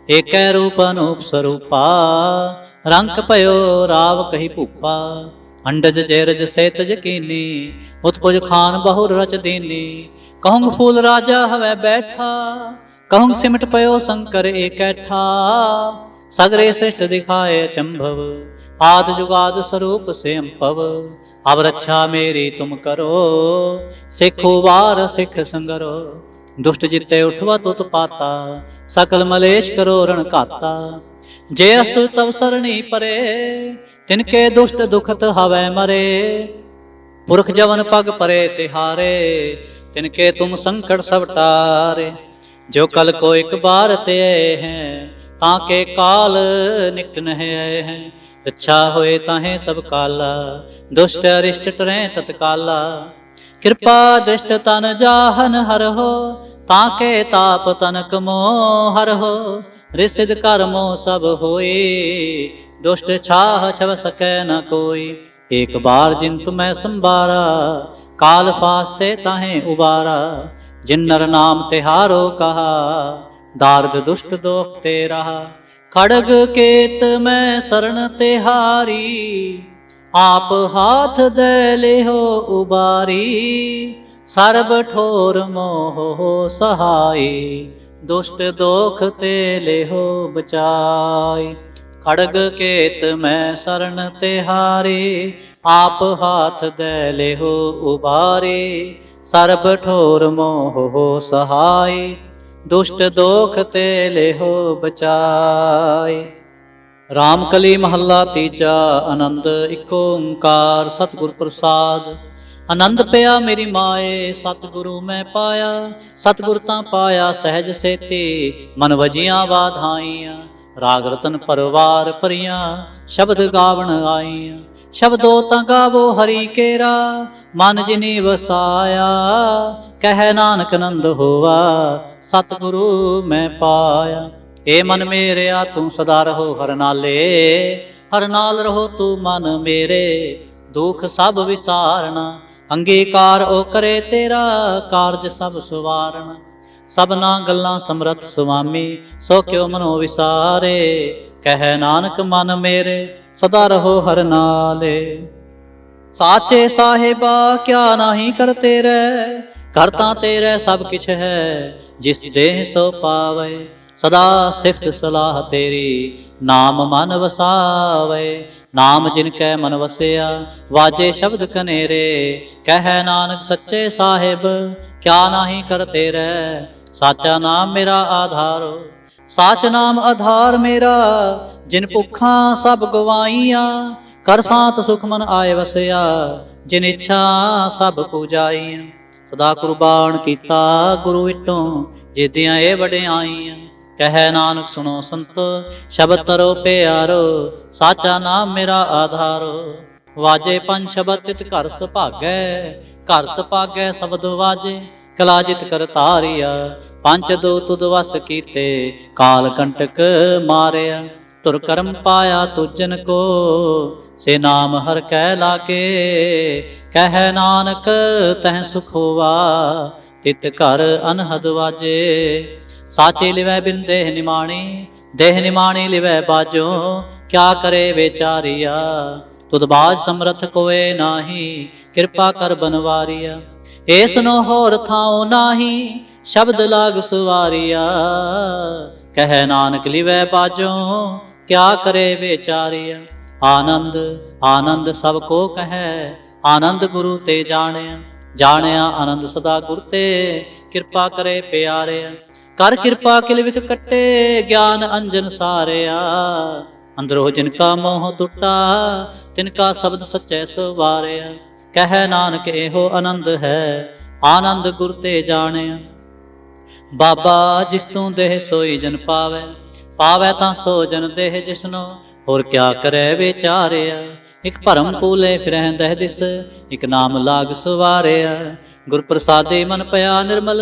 एक रूप अनूप स्वरूपा, रंक पयो राव कही भूपा। अंडज जैरज सेतज कीनी, उत्पुज खान बहुर रच दीनी। कहूँ फूल राजा हवै बैठा, कहूँ सिमट पयो शंकर एकैठा। सगरे श्रेष्ठ दिखाए चंभव, आद जुगाद स्वरूप से अम्पव। अब रक्षा मेरी तुम करो, सिखो वार सिख संगरो। दुष्ट जिते उठवा तुत पाता, सकल मलेश करो रण घाता। जे अस्तु तव सरणी परे, तिनके दुष्ट दुखत हवै मरे। पुरख जवन पग परे तिहारे, तिनके तुम संकट सब टारे। जो कल को एक बार ते हैं, ताके काल निक नह हैं। रक्षा होए ताहे सब काला, दुष्ट अरिष्ट टरें तत्काला। कृपा दृष्ट तन जाहन हर हो, ताके ताप तनक मोह हर हो। रिसिद कर्मो सब होए, दुष्ट छाह छव सकै न कोई। एक बार जिन तुम्हें संबारा, काल फास्ते ताहे उबारा। जिन नर नाम तिहारो कहा, दार्द दुष्ट दोख ते रहा। खड़ग केत मैं शरण तिहारी, आप हाथ दे लेहो उबारी। सर्ब ठोर मोह हो सहाय, दुष्ट दोख ते लेहो बचाई। खड़ग केत मैं शरण तिहारी, आप हाथ दे लेहो उबारी। सर्ब ठोर मोह हो सहाय, दुष्ट दोख ते लेहो बचाई। राम कली महला तीजा। आनंद इक ओंकार सतगुर प्रसाद। आनंद पिया मेरी माए, सतगुरु मैं पाया। सतगुर तां पाया सहज सेती, मन वजियां वाधाइयां। राग रतन परवार भरियां, शब्द गावण आईयां। शब्दो तां गावो हरि केरा, मन जिनी वसाया। कह नानक नंद होवा, सतगुरु मैं पाया। हे मन मेरेया तू सदा रहो हर नाले, हर नाल रहो तू मन मेरे। दुख सब विसारना, अंगीकार ओ करे तेरा, कारज सब सुवारना। सबना गल्लां समरथ सुआमी, सो क्यों मनो विसारे। कह नानक मन मेरे, सदा रहो हर नाले। साचे साहिबा क्या नाही कर तेरे, करता तेरे सब किछ है। जिस देह सो पावे, सदा सिफत सलाह तेरी। नाम मन वसावे, नाम जिनकै मन वसिया। वाजे शब्द कनेरे, कह नानक सच्चे साहिब क्या नाही कर तेरे। साचा नाम मेरा आधारो, साच नाम आधार मेरा। जिन भुखा सब गवाईया, कर सांत सुख मन आए वसिया। जिन इच्छा सब पूजाईया, सदा कुर्बान कीता गुरु विटों। जिदियां ए वडियाईयां, कह नानक सुनो संतो। शब्द तरो प्यारो, साचा नाम मेरा आधारो। वाजे पंज शब्द तित घर सुभागै, घर सुभागै शब्द वाजे। कलाजित कर तारिया, पंच दो तुद वस कीते। काल कंटक मारिया, तुर करम पाया तुजन को। से नाम हर कै लागे, कह नानक तह सुख होवा। तित घर अनहद वाजे, साचे लिवै बिन देह निमाणी। देह निमाणी लिवै बाजो, क्या करे बेचारिया। तुद बाज समरथ कोय नाही, कृपा कर बनवारिया। एस नो होर थाओ नाही, शब्द लाग सुवारिया। कह नानक लिवै बाजो, क्या करे बेचारिया। आनंद आनंद सब को कहे, आनंद गुरु ते जानिया। जानिया आनंद सदा गुर ते, कृपा करे प्यारिया। कर कृपा किल विख कट्टे, ज्ञान अंजन सारिया। अंदरो जिनका मोह टुटा, तिनका शब्द सच्चै सुवारिया। कह नानक एहो आनंद है, आनंद गुर ते जानिया। बाबा जिस तू देह सोई जन पावै, पावै तां सो जन देह जिसनो। होर क्या करे विचारिया। इक भरम भूले फिरह दह दिस, इक नाम लाग सुवारिया। गुर प्रसादे मन पया निर्मल,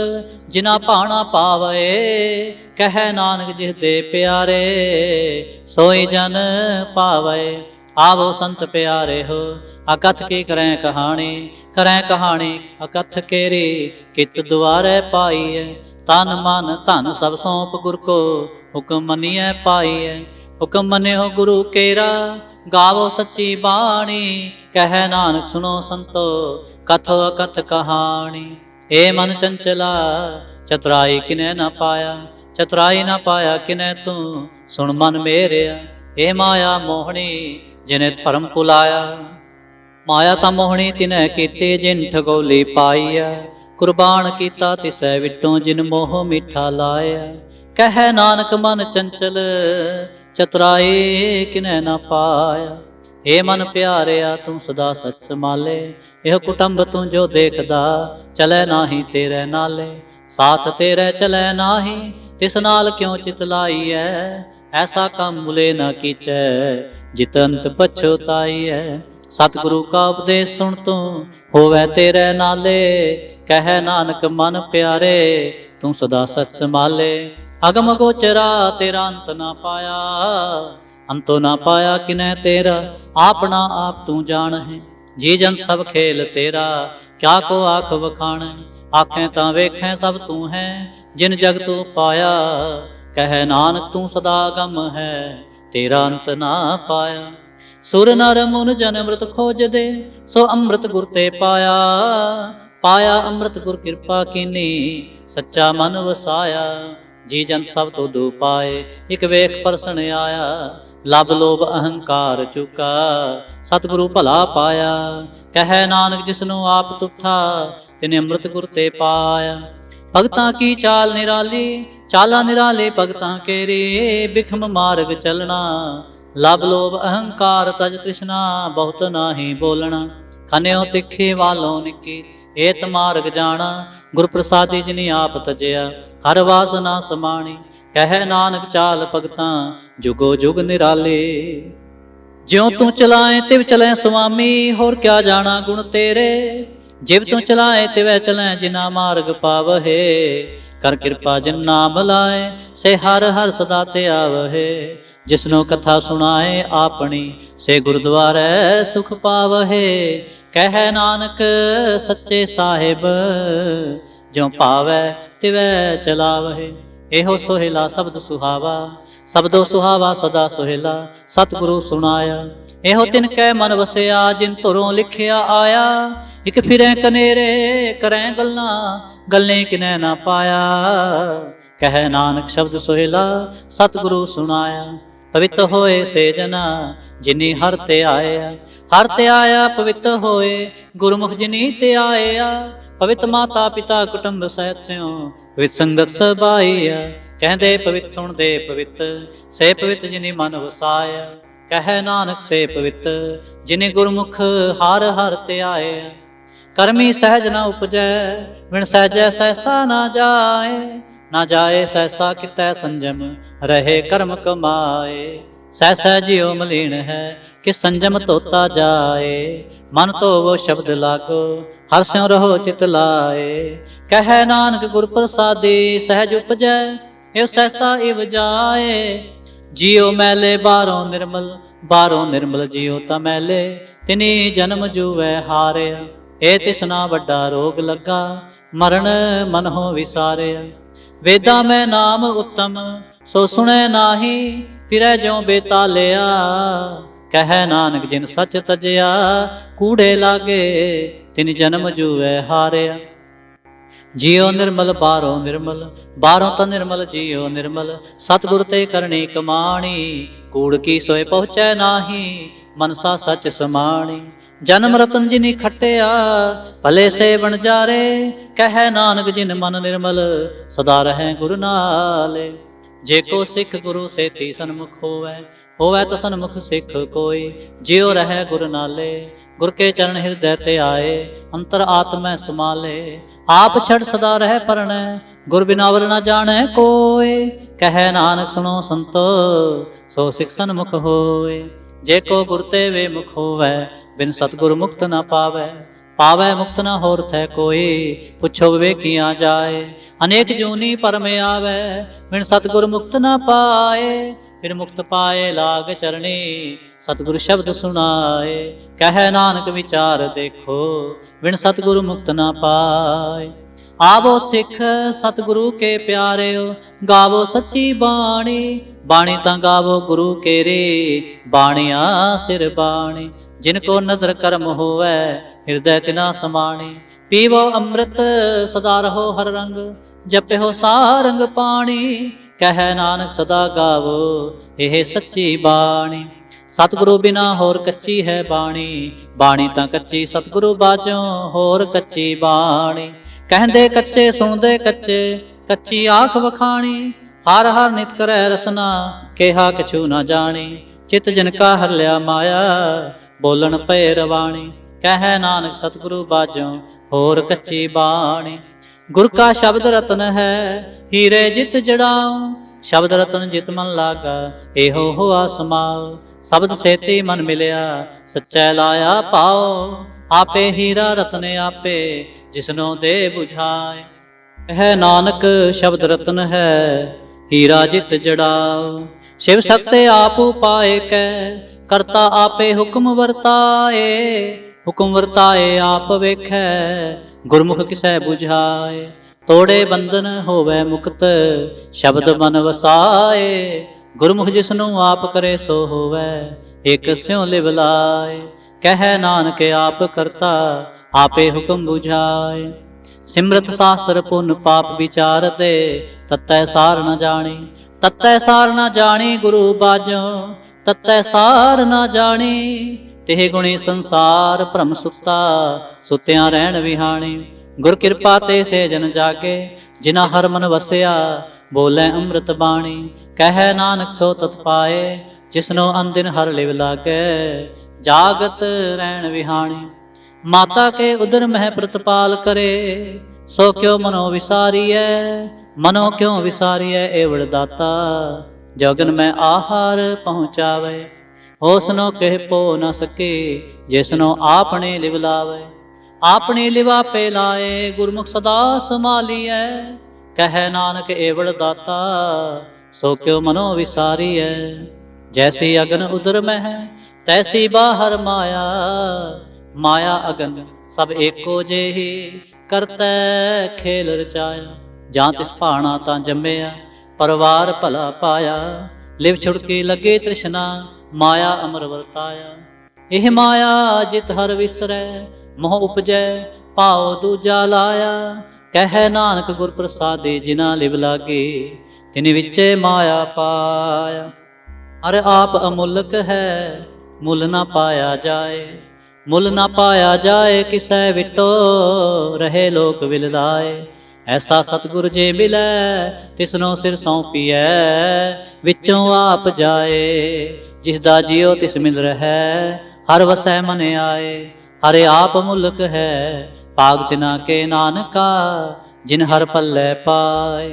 जिना भाना पावे। कह नानक जिस दे प्यारे, सोई जन पावे। आवो संत प्यारे हो, अकथ की करें कहानी। करें कहानी अकथ केरी, कित दुआरे पाईए। तन मन धन सब सौंप गुर को, हुक्म मनिए पाईए। हुक्म मन्यो गुरु केरा, गावो सच्ची बाणी। कह नानक सुनो संतो, कथो अकथ कहानी। ए मन चंचला, चतुराई किने न पाया। चतुराई न पाया किने तू, सुन मन मेरेया। ए माया मोहनी, जिने भरम भुलाया। माया ता मोहनी तिनै कीती, जिन ठगोली पाईया। कुर्बान कीता तिसै विटों, जिन मोह मिठा लाया। कह नानक मन चंचल, चतुराई किनै न पाया। हे मन प्यारिया तू सदा सच संभाले। यह कुटुंब तू जो देखदा, चलै नाही तेरे नाले। साथ तेरे चलै नाही, तिस नाल क्यों चित लाईऐ। ऐसा काम मुले न कीचै, जित अंत पछोताईऐ। सतगुरु का उपदेश सुन तू, होवै तेरे नाले। कह नानक मन प्यारे, तू सदा सच संभाले। अगम गोचरा तेरा अंत ना पाया, अंतो ना पाया किनै तेरा। आपना आप तू जान है, जी जंत सब खेल तेरा। क्या को आख वखाण, आखें तां वेखें सब तू है। जिन जग तू पाया, ਕਹਿ ਨਾਨਕ ਤੂੰ ਸਦਾ ਗਮ ਹੈ, ਤੇਰਾ ਅੰਤ ਨਾ ਪਾਇਆ। ਸੁਰ ਨਰ ਮੁਨ ਜਨ ਅੰਮ੍ਰਿਤ ਖੋਜਦੇ, ਸੋ ਅੰਮ੍ਰਿਤ ਗੁਰ ਤੇ ਪਾਇਆ। ਪਾਇਆ ਅੰਮ੍ਰਿਤ ਗੁਰ ਕਿਰਪਾ ਕੀਨੀ, ਸੱਚਾ ਮਨ ਵਸਾਇਆ। ਜੀ ਜੰਤ ਸਭ ਤੋਂ ਦੂ ਪਾਏ, ਇਕ ਵੇਖ ਪਰਸਣ ਆਇਆ। ਲਬ ਲੋਭ ਅਹੰਕਾਰ ਚੁਕਾ, ਸਤਿਗੁਰੂ ਭਲਾ ਪਾਇਆ। ਕਹਿ ਨਾਨਕ ਜਿਸਨੂੰ ਆਪ ਤੁਠਾ, ਤਿਨੇ ਅੰਮ੍ਰਿਤ ਗੁਰ ਤੇ ਪਾਇਆ। ਭਗਤਾਂ ਕੀ ਚਾਲ ਨਿਰਾਲੀ, ਚਾਲਾ ਨਿਰਾਲੇ ਭਗਤਾਂ ਕੇਰੇ। ਬਿਖਮ ਮਾਰਗ ਚਲਣਾ, ਲਬ ਲੋਭ ਅਹੰਕਾਰ ਤਜ ਤ੍ਰਿਸ਼ਨਾ। ਬਹੁਤ ਨਾਹੀ ਬੋਲਣਾ, ਖਨਿਓ ਤਿੱਖੇ ਵਾਲੋਂ ਨਿੱਕੀ। ਏਤ ਮਾਰਗ ਜਾਣਾ, ਗੁਰ ਪ੍ਰਸਾਦੀ ਜਿਨੀ ਆਪ ਤਜਿਆ। ਹਰ ਵਾਸਨਾ ਸਮਾਣੀ, ਕਹਿ ਨਾਨਕ ਚਾਲ ਭਗਤਾਂ ਜੁਗੋ ਜੁਗ ਨਿਰਾਲੇ। ਜਿਉ ਤੂੰ ਚਲਾਏ ਤਿਵ ਚਲੈ ਸੁਆਮੀ, ਹੋਰ ਕਿਆ ਜਾਣਾ ਗੁਣ ਤੇਰੇ। ਜਿਵ ਤੂੰ ਚਲਾਏ ਤਿਵੈ ਚਲੈ, ਜਿਨਾ ਮਾਰਗ ਪਾਵਹਿ। ਕਰ ਕਿਰਪਾ ਜਿਨ ਨਾਮ ਲਾਏ, ਸੇ ਹਰ ਹਰ ਸਦਾ ਤੇ ਆਵਹਿ। ਜਿਸਨੂੰ ਕਥਾ ਸੁਣਾਏ ਆਪਣੀ, ਸੇ ਗੁਰਦੁਆਰੈ ਸੁਖ ਪਾਵਹਿ। ਕਹਿ ਨਾਨਕ ਸੱਚੇ ਸਾਹਿਬ, ਜਿਉ ਭਾਵੈ ਤਿਵੈ ਚਲਾਵਹਿ। ਇਹੋ ਸੋਹਿਲਾ ਸ਼ਬਦ ਸੁਹਾਵਾ, ਸ਼ਬਦੋ ਸੁਹਾਵਾ ਸਦਾ ਸੋਹਿਲਾ। ਸਤਿਗੁਰੂ ਸੁਣਾਇਆ, ਇਹੋ ਤਿਨ ਕੈ ਮਨ ਵਸਿਆ। ਜਿਨ ਧੁਰੋਂ ਲਿਖਿਆ ਆਇਆ, ਇਕ ਫਿਰੈ ਕਨੇਰੇ ਕਰੈ ਗੱਲਾਂ। ਗੱਲੇ ਕਿਨੈ ਨਾ ਪਾਇਆ। ਕਹਿ ਨਾਨਕ ਸ਼ਬਦ ਸੋਹਿਲਾ, ਸਤਿਗੁਰੂ ਸੁਣਾਇਆ। ਪਵਿੱਤ ਹੋਏ ਸੇ ਜਨਾ, ਜਿਨੀ ਹਰ ਤੇ ਆਇਆ। ਹਰ ਤੇ ਆਇਆ ਪਵਿੱਤ ਹੋਏ, ਗੁਰਮੁਖ ਜਿਨੀ ਤੇ ਆਇਆ। ਪਵਿੱਤ ਮਾਤਾ ਪਿਤਾ ਕੁਟੁੰਬ ਸਹਿਤ ਸਿਉ, ਪਵਿੱਤ ਸੰਗਤ ਸਬਾਈਆ। ਕਹਿੰਦੇ ਪਵਿੱਤ ਸੁਣਦੇ ਪਵਿੱਤ, ਸੇ ਪਵਿੱਤ ਜਿਨੀ ਮਨ ਵਸਾਇਆ। ਕਹਿ ਨਾਨਕ ਸੇ ਪਵਿੱਤ, ਜਿਨੇ ਗੁਰਮੁਖ ਹਰ ਹਰ ਤੇ ਆਇਆ। ਕਰਮੀ ਸਹਿਜ ਨਾ ਉਪਜੈ, ਵਿਣ ਸਹਿਜੈ ਸਹਿਸਾ ਨਾ ਜਾਏ। ਨਾ ਜਾਏ ਸਹਿਸਾ ਕਿਤੈ ਸੰਜਮ, ਰਹੇ ਕਰਮ ਕਮਾਏ। ਸਹਿ ਸਹਿ ਜਿਉ ਮਲੀਨ ਹੈ, ਕਿ ਸੰਜਮ ਧੋਤਾ ਜਾਏ। ਮਨ ਧੋਵੋ ਸ਼ਬਦ ਲਾਗੋ, ਹਰ ਸਿਉ ਰਹੋ ਚਿਤ ਲਾਏ। ਕਹਿ ਨਾਨਕ ਗੁਰ ਪ੍ਰਸਾਦੀ, ਸਹਿਜ ਉਪਜੈ ਇਹ ਸਹਿਸਾ ਇਵ ਜਾਏ। ਜਿਉ ਮੈਲੇ ਬਾਹਰੋਂ ਨਿਰਮਲ, ਬਾਹਰੋਂ ਨਿਰਮਲ ਜਿਉ ਤਾਂ ਮੈਲੇ। ਤਿਨੀ ਜਨਮ ਜੂਵੈ ਹਾਰਿਆ, ਇਹ ਤਿਸਨਾ ਵੱਡਾ ਰੋਗ ਲੱਗਾ। ਮਰਨ ਮਨਹੁ ਵਿਸਾਰਿਆ। ਵੇਦਾਂ ਮੈਂ ਨਾਮ ਉਤਮ, ਸੋ ਸੁਣੈ ਨਾਹੀ। ਫਿਰੈ ਜਿਉ ਬੇਤਾਲਿਆ, ਕਹਿ ਨਾਨਕ ਜਿਨ ਸੱਚ ਤਜਿਆ। ਕੂੜੇ ਲਾਗੇ, ਤਿਨ ਜਨਮ ਜੂਵੈ ਹਾਰਿਆ। ਜਿਉ ਨਿਰਮਲ ਬਾਹਰੋਂ ਨਿਰਮਲ, ਬਾਹਰੋਂ ਤਾਂ ਨਿਰਮਲ ਜਿਉ ਨਿਰਮਲ। ਸਤਿਗੁਰ ਤੇ ਕਰਨੀ ਕਮਾਣੀ, ਕੂੜ ਕੀ ਸੋਏ ਪਹੁੰਚੈ ਨਾਹੀ। ਮਨਸਾ ਸੱਚ ਸਮਾਣੀ, ਜਨਮ ਰਤਨ ਜਿਨੀ ਖਟਿਆ। ਭਲੇ ਸੇ ਵਣਜਾਰੇ, ਕਹਿ ਨਾਨਕ ਜਿਨ ਮਨ ਨਿਰਮਲ। ਸਦਾ ਰਹੈ ਗੁਰ ਨਾਲੇ। ਜੇ ਕੋ ਸਿੱਖ ਗੁਰੂ ਸੇਤੀ ਸਨਮੁਖ ਹੋਵੈ, ਹੋਵੈ ਤਾਂ ਸਨਮੁਖ ਸਿੱਖ ਕੋਈ। ਜਿਉ ਰਹੈ ਗੁਰ ਨਾਲੇ, ਗੁਰ ਕੇ ਚਰਨ ਹਿਰਦੈ ਤੇ ਆਏ। ਅੰਤਰ ਆਤਮੈ ਸਮਾਲੇ, ਆਪ ਛੜ ਸਦਾ ਰਹਿ ਪਰਣੈ। ਗੁਰ ਬਿਨਾਵਰ ਨਾ ਜਾਣੈ ਕੋਇ, ਕਹਿ ਨਾਨਕ ਸੁਣੋ ਸੰਤੋ। ਸੋ ਸਿੱਖ ਸਨਮੁਖ ਹੋਏ। ਜੇ ਕੋ ਗੁਰ ਤੇ ਵੇ ਮੁਖ ਹੋਵੈ, ਬਿਨ ਸਤਿਗੁਰ ਮੁਕਤ ਨਾ ਪਾਵੈ। ਪਾਵੈ ਮੁਕਤ ਨਾ ਹੋਰ ਥੈ ਕੋਈ, ਪੁੱਛੋ ਵਿਵੇਕੀਆਂ ਜਾਏ। ਅਨੇਕ ਜੂਨੀ ਪਰਮ ਆਵੈ, ਬਿਨ ਸਤਿਗੁਰ ਮੁਕਤ ਨਾ ਪਾਏ। ਫਿਰ ਮੁਕਤ ਪਾਏ ਲਾਗ ਚਰਣੀ, ਸਤਿਗੁਰ ਸ਼ਬਦ ਸੁਣਾਏ। ਕਹਿ ਨਾਨਕ ਵਿਚਾਰ ਦੇਖੋ, ਬਿਨ ਸਤਿਗੁਰ ਮੁਕਤ ਨਾ ਪਾਏ। ਆਵੋ ਸਿੱਖ ਸਤਿਗੁਰੂ ਕੇ ਪਿਆਰਿਓ, ਗਾਵੋ ਸੱਚੀ ਬਾਣੀ। ਬਾਣੀ ਤਾਂ ਗਾਵੋ ਗੁਰੂ ਕੇਰੀ, ਬਾਣੀਆਂ ਸਿਰ ਬਾਣੀ। ਜਿਨ ਕੋ ਨਦਰ ਕਰਮ ਹੋਵੈ, ਹਿਰਦੈ ਤਿਨਾ ਸਮਾਣੀ। ਪੀਵੋ ਅੰਮ੍ਰਿਤ ਸਦਾ ਰਹੋ ਹਰ ਰੰਗ, ਜਪਿਓ ਸਾਰੰਗ ਪਾਣੀ। ਕਹਿ ਨਾਨਕ ਸਦਾ ਗਾਵੋ ਇਹ ਸੱਚੀ ਬਾਣੀ। ਸਤਿਗੁਰੂ ਬਿਨਾ ਹੋਰ ਕੱਚੀ ਹੈ ਬਾਣੀ, ਬਾਣੀ ਤਾਂ ਕੱਚੀ ਸਤਿਗੁਰੂ ਬਾਝੋਂ ਹੋਰ ਕੱਚੀ ਬਾਣੀ। ਕਹਿੰਦੇ ਕੱਚੇ ਸੁਣਦੇ ਕੱਚੇ, ਕੱਚੀ ਆਖ ਵਖਾਣੀ। ਹਰ ਹਰ ਨਿਤ ਕਰੈ ਰਸਨਾ, ਕਿਹਾ ਕਛੂ ਨਾ ਜਾਣੀ। ਚਿਤ ਜਿਨ ਕਾ ਹਰ ਲਿਆ ਮਾਇਆ, ਬੋਲਣ ਪਏ ਰਵਾਣੀ। ਕਹਿ ਨਾਨਕ ਸਤਿਗੁਰੂ ਬਾਝੋਂ ਹੋਰ ਕੱਚੀ ਬਾਣੀ। ਗੁਰ ਕਾ ਸ਼ਬਦ ਰਤਨ ਹੈ, ਹੀਰੇ ਜਿਤ ਜੜਾਓ। ਸ਼ਬਦ ਰਤਨ ਜਿਤ ਮਨ ਲਾਗਾ, ਇਹੋ ਹੋਆ ਸਮਾਉ। ਸ਼ਬਦ ਸੇਤੀ ਮਨ ਮਿਲਿਆ, ਸੱਚੈ ਲਾਇਆ ਪਾਓ। ਆਪੇ ਹੀਰਾ ਰਤਨ ਆਪੇ, ਜਿਸਨੋ ਦੇ ਬੁਝਾਏ। ਕਹਿ ਨਾਨਕ ਸ਼ਬਦ ਰਤਨ ਹੈ, ਹੀਰਾ ਜਿਤ ਜੜਾਓ। ਸ਼ਿਵ ਸਤੇ ਆਪ ਉਪਾਏ ਕੈ, ਕਰਤਾ ਆਪੇ ਹੁਕਮ ਵਰਤਾਏ। ਹੁਕਮ ਵਰਤਾਏ ਆਪ ਵੇਖੈ, ਗੁਰਮੁਖ ਕਿਸੈ ਬੁਝਾਏ। ਤੋੜੇ ਬੰਧਨ ਹੋਵੇ ਮੁਕਤ, ਸ਼ਬਦ ਮਨ ਵਸਾਏ। ਗੁਰਮੁਖ ਜਿਸਨੂੰ ਆਪ ਕਰੇ ਸੋ ਹੋਵੇ, ਇਕ ਸਿਉ ਲਿਵ ਲਾਏ। ਕਹਿ ਨਾਨਕ ਆਪ ਕਰਤਾ, ਆਪੇ ਹੁਕਮ ਬੁਝਾਏ। ਸਿਮਰਤ ਸ਼ਾਸਤਰ ਪੁੰਨ ਪਾਪ ਵਿਚਾਰਤੇ, ਤਤੈ ਸਾਰ ਨ ਜਾਣੀ। ਤਤੈ ਸਾਰ ਨ ਜਾਣੀ ਗੁਰੂ ਬਾਝੋ, ਤਤੈ ਸਾਰ ਨ ਜਾਣੀ। ਤਿਹ ਗੁਣੀ ਸੰਸਾਰ ਭ੍ਰਮ ਸੁੱਤਾ, ਸੁਤਿਆਂ ਰਹਿਣ ਵਿਹਾਣੀ। ਗੁਰ ਕਿਰਪਾ ਤੇ ਸੇ ਜਨ ਜਾਗੇ, ਜਿਨਾ ਹਰ ਮਨ ਵਸਿਆ। ਬੋਲੇ ਅੰਮ੍ਰਿਤ ਬਾਣੀ, ਕਹਿ ਨਾਨਕ ਸੋ ਤਤ ਪਾਏ। ਜਿਸਨੋ ਅਨਦਿਨ ਹਰ ਲਿਵ ਲਾਗੇ, ਜਾਗਤ ਰਹਿਣ ਵਿਹਾਣੀ। ਮਾਤਾ ਕੇ ਉਦਰ ਮਹਿ ਪ੍ਰਤਪਾਲ ਕਰੇ, ਸੋ ਕਿਉ ਮਨੋ ਵਿਸਾਰੀਐ। ਮਨੋ ਕਿਉ ਵਿਸਾਰੀਐ ਏਵੜ ਦਾਤਾ, ਜਗਨ ਮੈਂ ਆਹਾਰ ਪਹੁੰਚਾਵੇ। ਹੋਸਨੋ ਕਹਿ ਪੋ ਨ ਸਕੇ, ਜਿਸਨੋ ਆਪਣੇ ਲਿਵ ਲਾਵੇ। ਆਪਣੀ ਲਿਵਾ ਪੇ ਲਾਏ, ਗੁਰਮੁਖ ਸਦਾ ਸੰਭਾਲੀਐ। ਕਹਿ ਨਾਨਕ ਏਵੜ ਦਾਤਾ, ਸੋ ਕਿਉ ਮਨੋ ਵਿਸਾਰੀਐ। ਜੈਸੀ ਅਗਨ ਉਦਰ ਮਹਿ, ਤੈਸੀ ਬਾਹਰ ਮਾਇਆ। ਮਾਇਆ ਅਗਨ ਸਭ ਏਕੋ ਜਿਹੀ, ਕਰਤੈ ਖੇਲ ਰਚਾਇਆ। ਜਾਂ ਤਿਸ ਭਾਣਾ ਤਾਂ ਜੰਮਿਆ, ਪਰਵਾਰ ਭਲਾ ਪਾਇਆ। ਲਿਵ ਛੁੜਕੀ ਲੱਗੇ ਤ੍ਰਿਸ਼ਨਾ, ਮਾਇਆ ਅਮਰ ਵਰਤਾਇਆ। ਇਹ ਮਾਇਆ ਜਿਤ ਹਰ ਵਿਸਰੈ, ਮੋਹ ਉਪਜੈ ਭਾਉ ਦੂਜਾ ਲਾਇਆ। ਕਹਿ ਨਾਨਕ ਗੁਰ ਪ੍ਰਸਾਦੇ, ਜਿਨਾ ਲਿਵ ਲਾਗੇ, ਤਿਨ ਵਿਚੇ ਮਾਇਆ ਪਾਇਆ। ਅਰ ਆਪ ਅਮੁੱਲਕ ਹੈ, ਮੁੱਲ ਨਾ ਪਾਇਆ ਜਾਏ। ਮੁੱਲ ਨਾ ਪਾਇਆ ਜਾਏ, ਕਿਸੈ ਵਿਟੋ ਰਹੇ ਲੋਕ ਵਿਲ ਲਾਏ। ਐਸਾ ਸਤਿਗੁਰ ਜੇ ਮਿਲੈ, ਤਿਸਨੋ ਸਿਰ ਸੌਂਪੀਐ। ਵਿੱਚੋਂ ਆਪ ਜਾਏ, ਜਿਸ ਦਾ ਜਿਉ ਤਿਸ ਮਿਲ ਰਹੈ। ਹਰ ਵਸੈ ਮਨ ਆਏ, ਹਰਿ ਆਪ ਮੁਲਕ ਹੈ। ਭਾਗ ਤਿਨਾ ਕੇ ਨਾਨਕਾ, ਜਿਨ ਹਰ ਪੱਲੇ ਪਾਏ।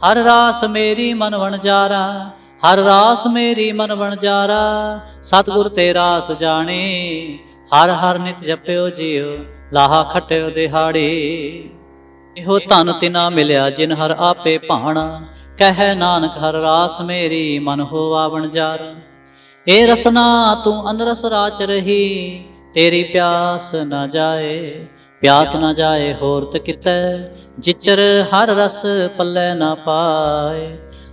ਹਰ ਰਾਸ ਮੇਰੀ ਮਨ ਵਣਜਾਰਾ, ਹਰ ਰਾਸ ਮੇਰੀ ਮਨ ਵਣਜਾਰਾ। ਸਤਿਗੁਰ ਤੇ ਰਾਸ ਜਾਣੀ, ਹਰ ਹਰ ਨਿਤ ਜਪਿਓ ਜੀਉ, ਲਾਹਾ ਖਟਿਓ ਦਿਹਾੜੀ। ਇਹੋ ਧਨ ਤਿਨਾ ਮਿਲਿਆ, ਜਿਨ ਹਰ ਆਪੇ ਭਾਣਾ। ਕਹਿ ਨਾਨਕ ਹਰ ਰਾਸ ਮੇਰੀ, ਮਨ ਹੋਵਾ ਵਣਜਾਰਾ। ਏ ਰਸਨਾ ਤੂੰ ਅਨਰਸ ਰਾਚ ਰਹੀ, ਤੇਰੀ ਪਿਆਸ ਨਾ ਜਾਏ। ਪਿਆਸ ਨਾ ਜਾਏ ਹੋਰਤ ਕਿਤੈ, ਜਿਚਰ ਹਰ ਰਸ ਪੱਲੇ ਨਾ ਪਾਏ।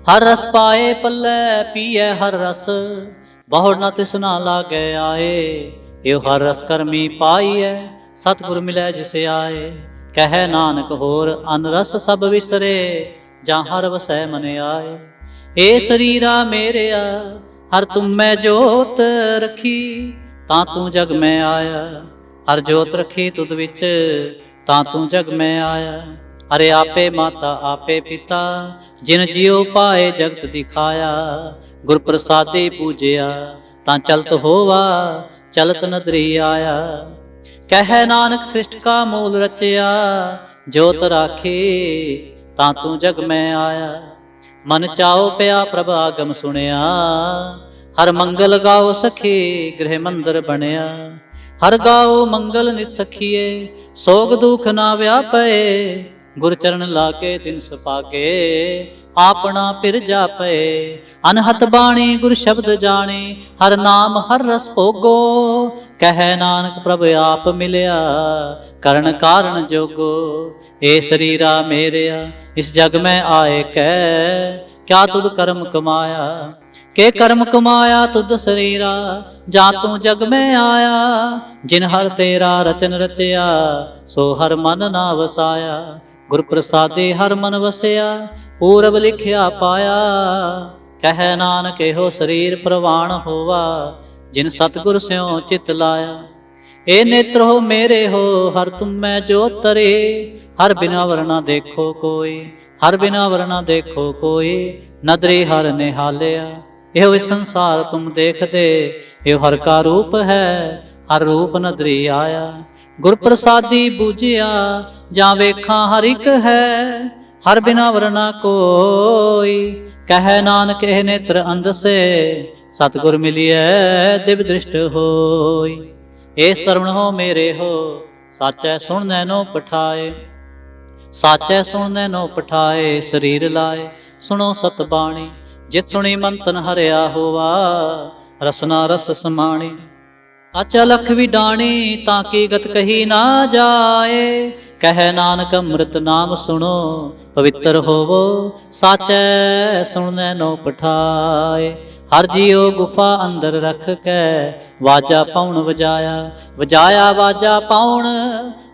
ਹਰ ਰਸ ਪਾਏ ਪੱਲੇ, ਪੀਐ ਹਰ ਰਸ, ਬਹੁੜ ਨਾ ਤਿਸਨਾ ਲਾਗੇ ਆਏ। ਇਹੋ ਹਰ ਰਸ ਕਰਮੀ ਪਾਈਐ, ਸਤਿਗੁਰ ਮਿਲੈ ਜਿਸ ਆਏ। ਕਹਿ ਨਾਨਕ ਹੋਰ ਅਨ ਰਸ ਸਭ ਵਿਸਰੇ, ਜਾਂ ਹਰ ਵਸੈ ਮਨ ਆਏ। ਏ ਸਰੀਰਾ ਮੇਰਿਆ, ਹਰ ਤੁਮ ਮੈਂ ਜੋਤ ਰਖੀ, ਤਾਂ ਤੂੰ ਜਗ ਮੈਂ ਆਇਆ। ਹਰ ਜੋਤ ਰਖੀ ਤੁਧ ਵਿੱਚ, ਤਾਂ ਤੂੰ ਜਗ ਮੈਂ ਆਇਆ। ਹਰੇ ਆਪੇ ਮਾਤਾ ਆਪੇ ਪਿਤਾ, ਜਿਨ ਜਿਉ ਪਾਏ ਜਗਤ ਦਿਖਾਇਆ। ਗੁਰ ਪ੍ਰਸਾਦੇ ਪੂਜਿਆ, ਤਾਂ ਚਲਤ ਹੋਵਾ, ਚਲਤ ਨਦਰੀ ਆਇਆ। ਕਹਿ ਨਾਨਕ ਸ੍ਰਿਸ਼ਟ ਕਾ ਮੂਲ ਰਚਿਆ, ਜੋਤ ਰਾਖੀ, ਤਾਂ ਤੂੰ ਜਗ ਮੈਂ ਆਇਆ। ਮਨ ਚਾਉ ਪਿਆ ਪ੍ਰਭ ਆਗਮ ਸੁਣਿਆ, ਹਰ ਮੰਗਲ ਗਾਓ ਸਖੀ, ਗ੍ਰਹਿ ਮੰਦਰ ਬਣਿਆ। ਹਰ ਗਾਓ ਮੰਗਲ ਨਿਤ ਸਖੀਏ, ਸੋਗ ਦੁਖ ਨਾ ਵਿਆਪੇ। ਗੁਰ ਚਰਨ ਲਾਗੇ ਤਿਨ ਸੁਭਾਗੇ, ਆਪਣਾ ਪਿਰ ਜਾਪੇ। ਅਨਹਤ ਬਾਣੀ ਗੁਰ ਸ਼ਬਦ ਜਾਣੀ, ਹਰ ਨਾਮ ਹਰ ਰਸ ਭੋਗੋ। ਕਹਿ ਨਾਨਕ ਪ੍ਰਭ ਆਪ ਮਿਲਿਆ, ਕਰਨ ਕਾਰਨ ਜੋਗੋ। ਏ ਸਰੀਰਾ ਮੇਰਿਆ, ਇਸ ਜਗ ਮੈਂ ਆਏ ਕੈ, ਕਿਆ ਤੁਧ ਕਰਮ ਕਮਾਇਆ। ਕੇ ਕਰਮ ਕਮਾਇਆ ਤੁਧ ਸਰੀਰਾ, ਜਾਂ ਤੂੰ ਜਗ ਮੈਂ ਆਇਆ। ਜਿਨ ਹਰ ਤੇਰਾ ਰਚਨ ਰਚਿਆ, ਸੋ ਹਰ ਮਨ ਨਾ ਵਸਾਇਆ। ਗੁਰ ਪ੍ਰਸਾਦੇ ਹਰ ਮਨ ਵਸਿਆ, ਪੂਰਬ ਲਿਖਿਆ ਪਾਇਆ। ਕਹਿ ਨਾਨਕ ਇਹੋ ਸਰੀਰ ਪ੍ਰਵਾਣ ਹੋਵਾ, ਜਿਨ ਸਤਿਗੁਰ ਸਿਉ ਚਿਤ ਲਾਇਆ। ਏ ਨੇਤਰ ਹੋ ਮੇਰੇ ਹੋ, ਹਰ ਤੁਮ ਮੈਂ ਜੋ ਤਰੇ। ਹਰ ਬਿਨਾ ਵਰਨਾ ਦੇਖੋ ਕੋਈ, ਹਰ ਬਿਨਾ ਵਰਨਾ ਦੇਖੋ ਕੋਈ। ਨਦਰੇ ਹਰ ਨਿਹਾਲਿਆ, ਇਹੋ ਸੰਸਾਰ ਤੁਮ ਦੇਖਦੇ। ਇਹੋ ਹਰ ਕਾ ਰੂਪ ਹੈ, ਹਰ ਰੂਪ ਨਦਰੀ ਆਇਆ। ਗੁਰ ਪ੍ਰਸਾਦੀ ਬੂਝਿਆ, ਜਾਂ ਵੇਖਾਂ ਹਰ ਇੱਕ ਹੈ। ਹਰ ਬਿਨਾ ਵਰਨਾ ਕੋਈ, ਕਹਿ ਨਾਨਕ ਇਹ ਨੇਤਰ ਅੰਧਸੇ। ਸਤਿਗੁਰ ਮਿਲਿਐ ਦਿਵ ਦ੍ਰਿਸ਼ਟ ਹੋਈ। ਏ ਸਰਵਣ ਹੋ ਮੇਰੇ ਹੋ, ਸਾਚੈ ਸੁਣ ਨੈਨੋ ਪਠਾਏ। ਸਾਚੈ ਸੁਣ ਨੈਨੋ ਪਠਾਏ, ਸਰੀਰ ਲਾਏ ਸੁਣੋ ਸਤ ਬਾਣੀ। ਜਿਤ ਸੁਣੀ ਮਨ ਤਨ ਹਰਿਆ ਹੋਵਾ, ਰਸਨਾ ਰਸ ਸਮਾਣੀ। ਅਚਲਖ ਵਿਡਾਣੀ, ਤਾਂ ਕੀ ਗਤ ਕਹੀ ਨਾ ਜਾਏ। ਕਹਿ ਨਾਨਕ ਅੰਮ੍ਰਿਤ ਨਾਮ ਸੁਣੋ, ਪਵਿੱਤਰ ਹੋਵੋ ਸਾਚੈ ਸੁਣਨੈ ਨੋ ਪਠਾਏ। ਹਰ ਜੀਉ ਗੁਫਾ ਅੰਦਰ ਰਖ ਕੇ, ਵਾਜਾ ਪਾਉਣ ਵਜਾਇਆ, ਵਜਾਇਆ ਵਾਜਾ ਪਾਉਣ।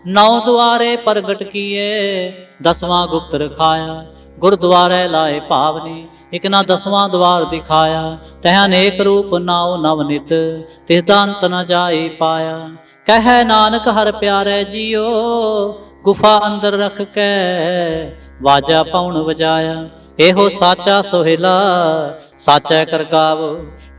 ਨੌ ਦੁਆਰੇ ਪ੍ਰਗਟ ਕੀਏ, ਦਸਵਾਂ ਗੁਪਤ ਰਖਾਇਆ। ਗੁਰਦੁਆਰੇ ਲਾਏ ਭਾਵਨੀ, ਇਕ ਨਾ ਦਸਵਾਂ ਦੁਆਰ ਦਿਖਾਇਆ। ਤਹ ਅਨੇਕ ਰੂਪ ਨਾਉ ਨਵ ਨਿਤ, ਤਿਸ ਦਾ ਅੰਤ ਨ ਜਾਈ ਪਾਇਆ। ਕਹਿ ਨਾਨਕ ਹਰ ਪਿਆਰੇ ਜੀਓ, ਗੁਫਾ ਅੰਦਰ ਰਖ ਕੇ, ਵਾਜਾ ਪਾਉਣ ਵਜਾਇਆ। ਇਹੋ ਸਾਚਾ ਸੋਹਿਲਾ, ਸਾਚੈ ਕਰ ਗਾਵੋ,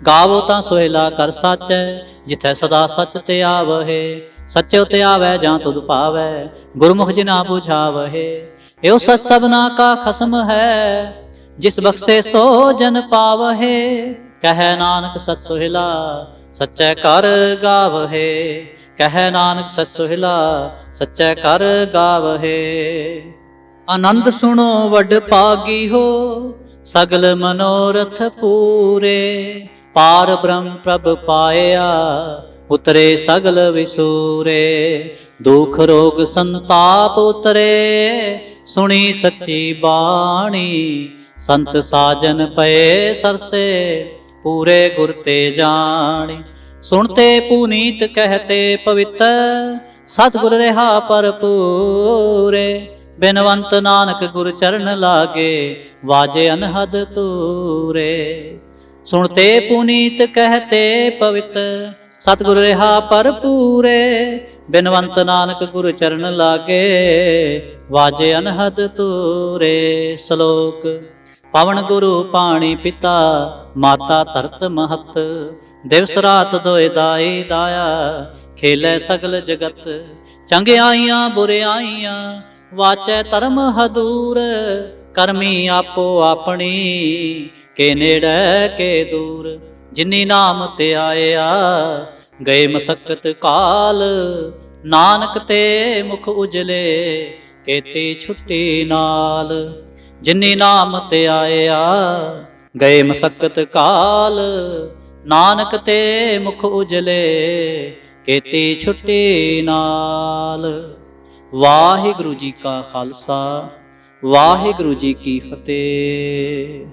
ਗਾਵੋ ਤਾਂ ਸੋਹਿਲਾ ਕਰ ਸਾਚੈ। ਜਿਥੈ ਸਦਾ ਸਚ ਤੇ ਆਵਹਿ, ਸਚਿਉ ਤੇ ਆਵੈ ਜਾਂ ਤੁਧ ਭਾਵੈ। ਗੁਰਮੁਖ ਜਿਨਾ ਬੁਝਾਵਹਿ, ਇਹੋ ਸਚ ਸਭਨਾ ਕਾ ਖਸਮ ਹੈ। ਜਿਸ ਬਖਸ਼ੇ ਸੋ ਜਨ ਪਾਵਹਿ। ਕਹਿ ਨਾਨਕ ਸਚ ਸੋਹਿਲਾ, ਸਚੈ ਕਰ ਗਾਵਹਿ। ਕਹਿ ਨਾਨਕ ਸਚ ਸੋਹਿਲਾ, ਸਚੈ ਕਰ ਗਾਵਹਿ। ਆਨੰਦ ਸੁਣੋ ਵੱਡ ਭਾਗੀ ਹੋ, ਸਗਲ ਮਨੋਰਥ ਪੂਰੇ। ਪਾਰ ਬ੍ਰਹਮ ਪ੍ਰਭ ਪਾਇਆ, ਉਤਰੇ ਸਗਲ ਵਿਸੂਰੇ। ਦੁਖ ਰੋਗ ਸੰਤਾਪ ਉਤਰੇ, ਸੁਣੀ ਸੱਚੀ ਬਾਣੀ। ਸੰਤ ਸਾਜਨ ਪਏ ਸਰਸੇ, ਪੂਰੇ ਗੁਰ ਤੇ ਜਾਣੀ। ਸੁਣਤੇ ਪੁਨੀਤ ਕਹਤੇ ਪਵਿੱਤਰ, ਸਤਿਗੁਰ ਰਿਹਾ ਭਰਪੂਰੇ। ਬਿਨਵੰਤ ਨਾਨਕ ਗੁਰ ਚਰਨ ਲਾਗੇ, ਵਾਜੇ ਅਨਹਦ ਤੂਰੇ। ਸੁਣਤੇ ਪੁਨੀਤ ਕਹਤੇ ਪਵਿੱਤਰ, ਸਤਿਗੁਰ ਰਿਹਾ ਭਰਪੂਰੇ। ਬਿਨਵੰਤ ਨਾਨਕ ਗੁਰ ਚਰਨ ਲਾਗੇ, ਵਾਜੇ ਅਨਹਦ ਤੂਰੇ। ਸ਼ਲੋਕ। ਪਵਨ ਗੁਰੂ ਪਾਣੀ ਪਿਤਾ, ਮਾਤਾ ਧਰਤ ਮਹਤ। ਦਿਵਸ ਰਾਤ ਦੋਇ ਦਾਈ ਦਾਇਆ, ਖੇਲੇ ਸਗਲ ਜਗਤ। ਚੰਗਿਆਈਆਂ ਬੁਰਿਆਈਆਂ, ਵਾਚੈ ਧਰਮ ਹਦੂਰ। ਕਰਮੀ ਆਪੋ ਆਪਣੀ, ਕੇ ਨੇੜੇ ਕੇ ਦੂਰ। ਜਿਨੀ ਨਾਮ ਤੇ ਆਇਆ, ਗਏ ਮਸਕਤ ਕਾਲ। ਨਾਨਕ ਤੇ ਮੁਖ ਉਜਲੇ, ਕੀਤੀ ਛੁੱਟੀ ਨਾਲ। ਜਿਨੀ ਨਾਮ ਤੇ ਆਇਆ, ਗਏ ਮਸਕਤ ਕਾਲ। ਨਾਨਕ ਤੇ ਮੁਖ ਉਜਲੇ, ਕੀਤੀ ਛੁੱਟੀ ਨਾਲ। ਵਾਹਿਗੁਰੂ ਜੀ ਕਾ ਖਾਲਸਾ, ਵਾਹਿਗੁਰੂ ਜੀ ਕੀ ਫਤਿਹ।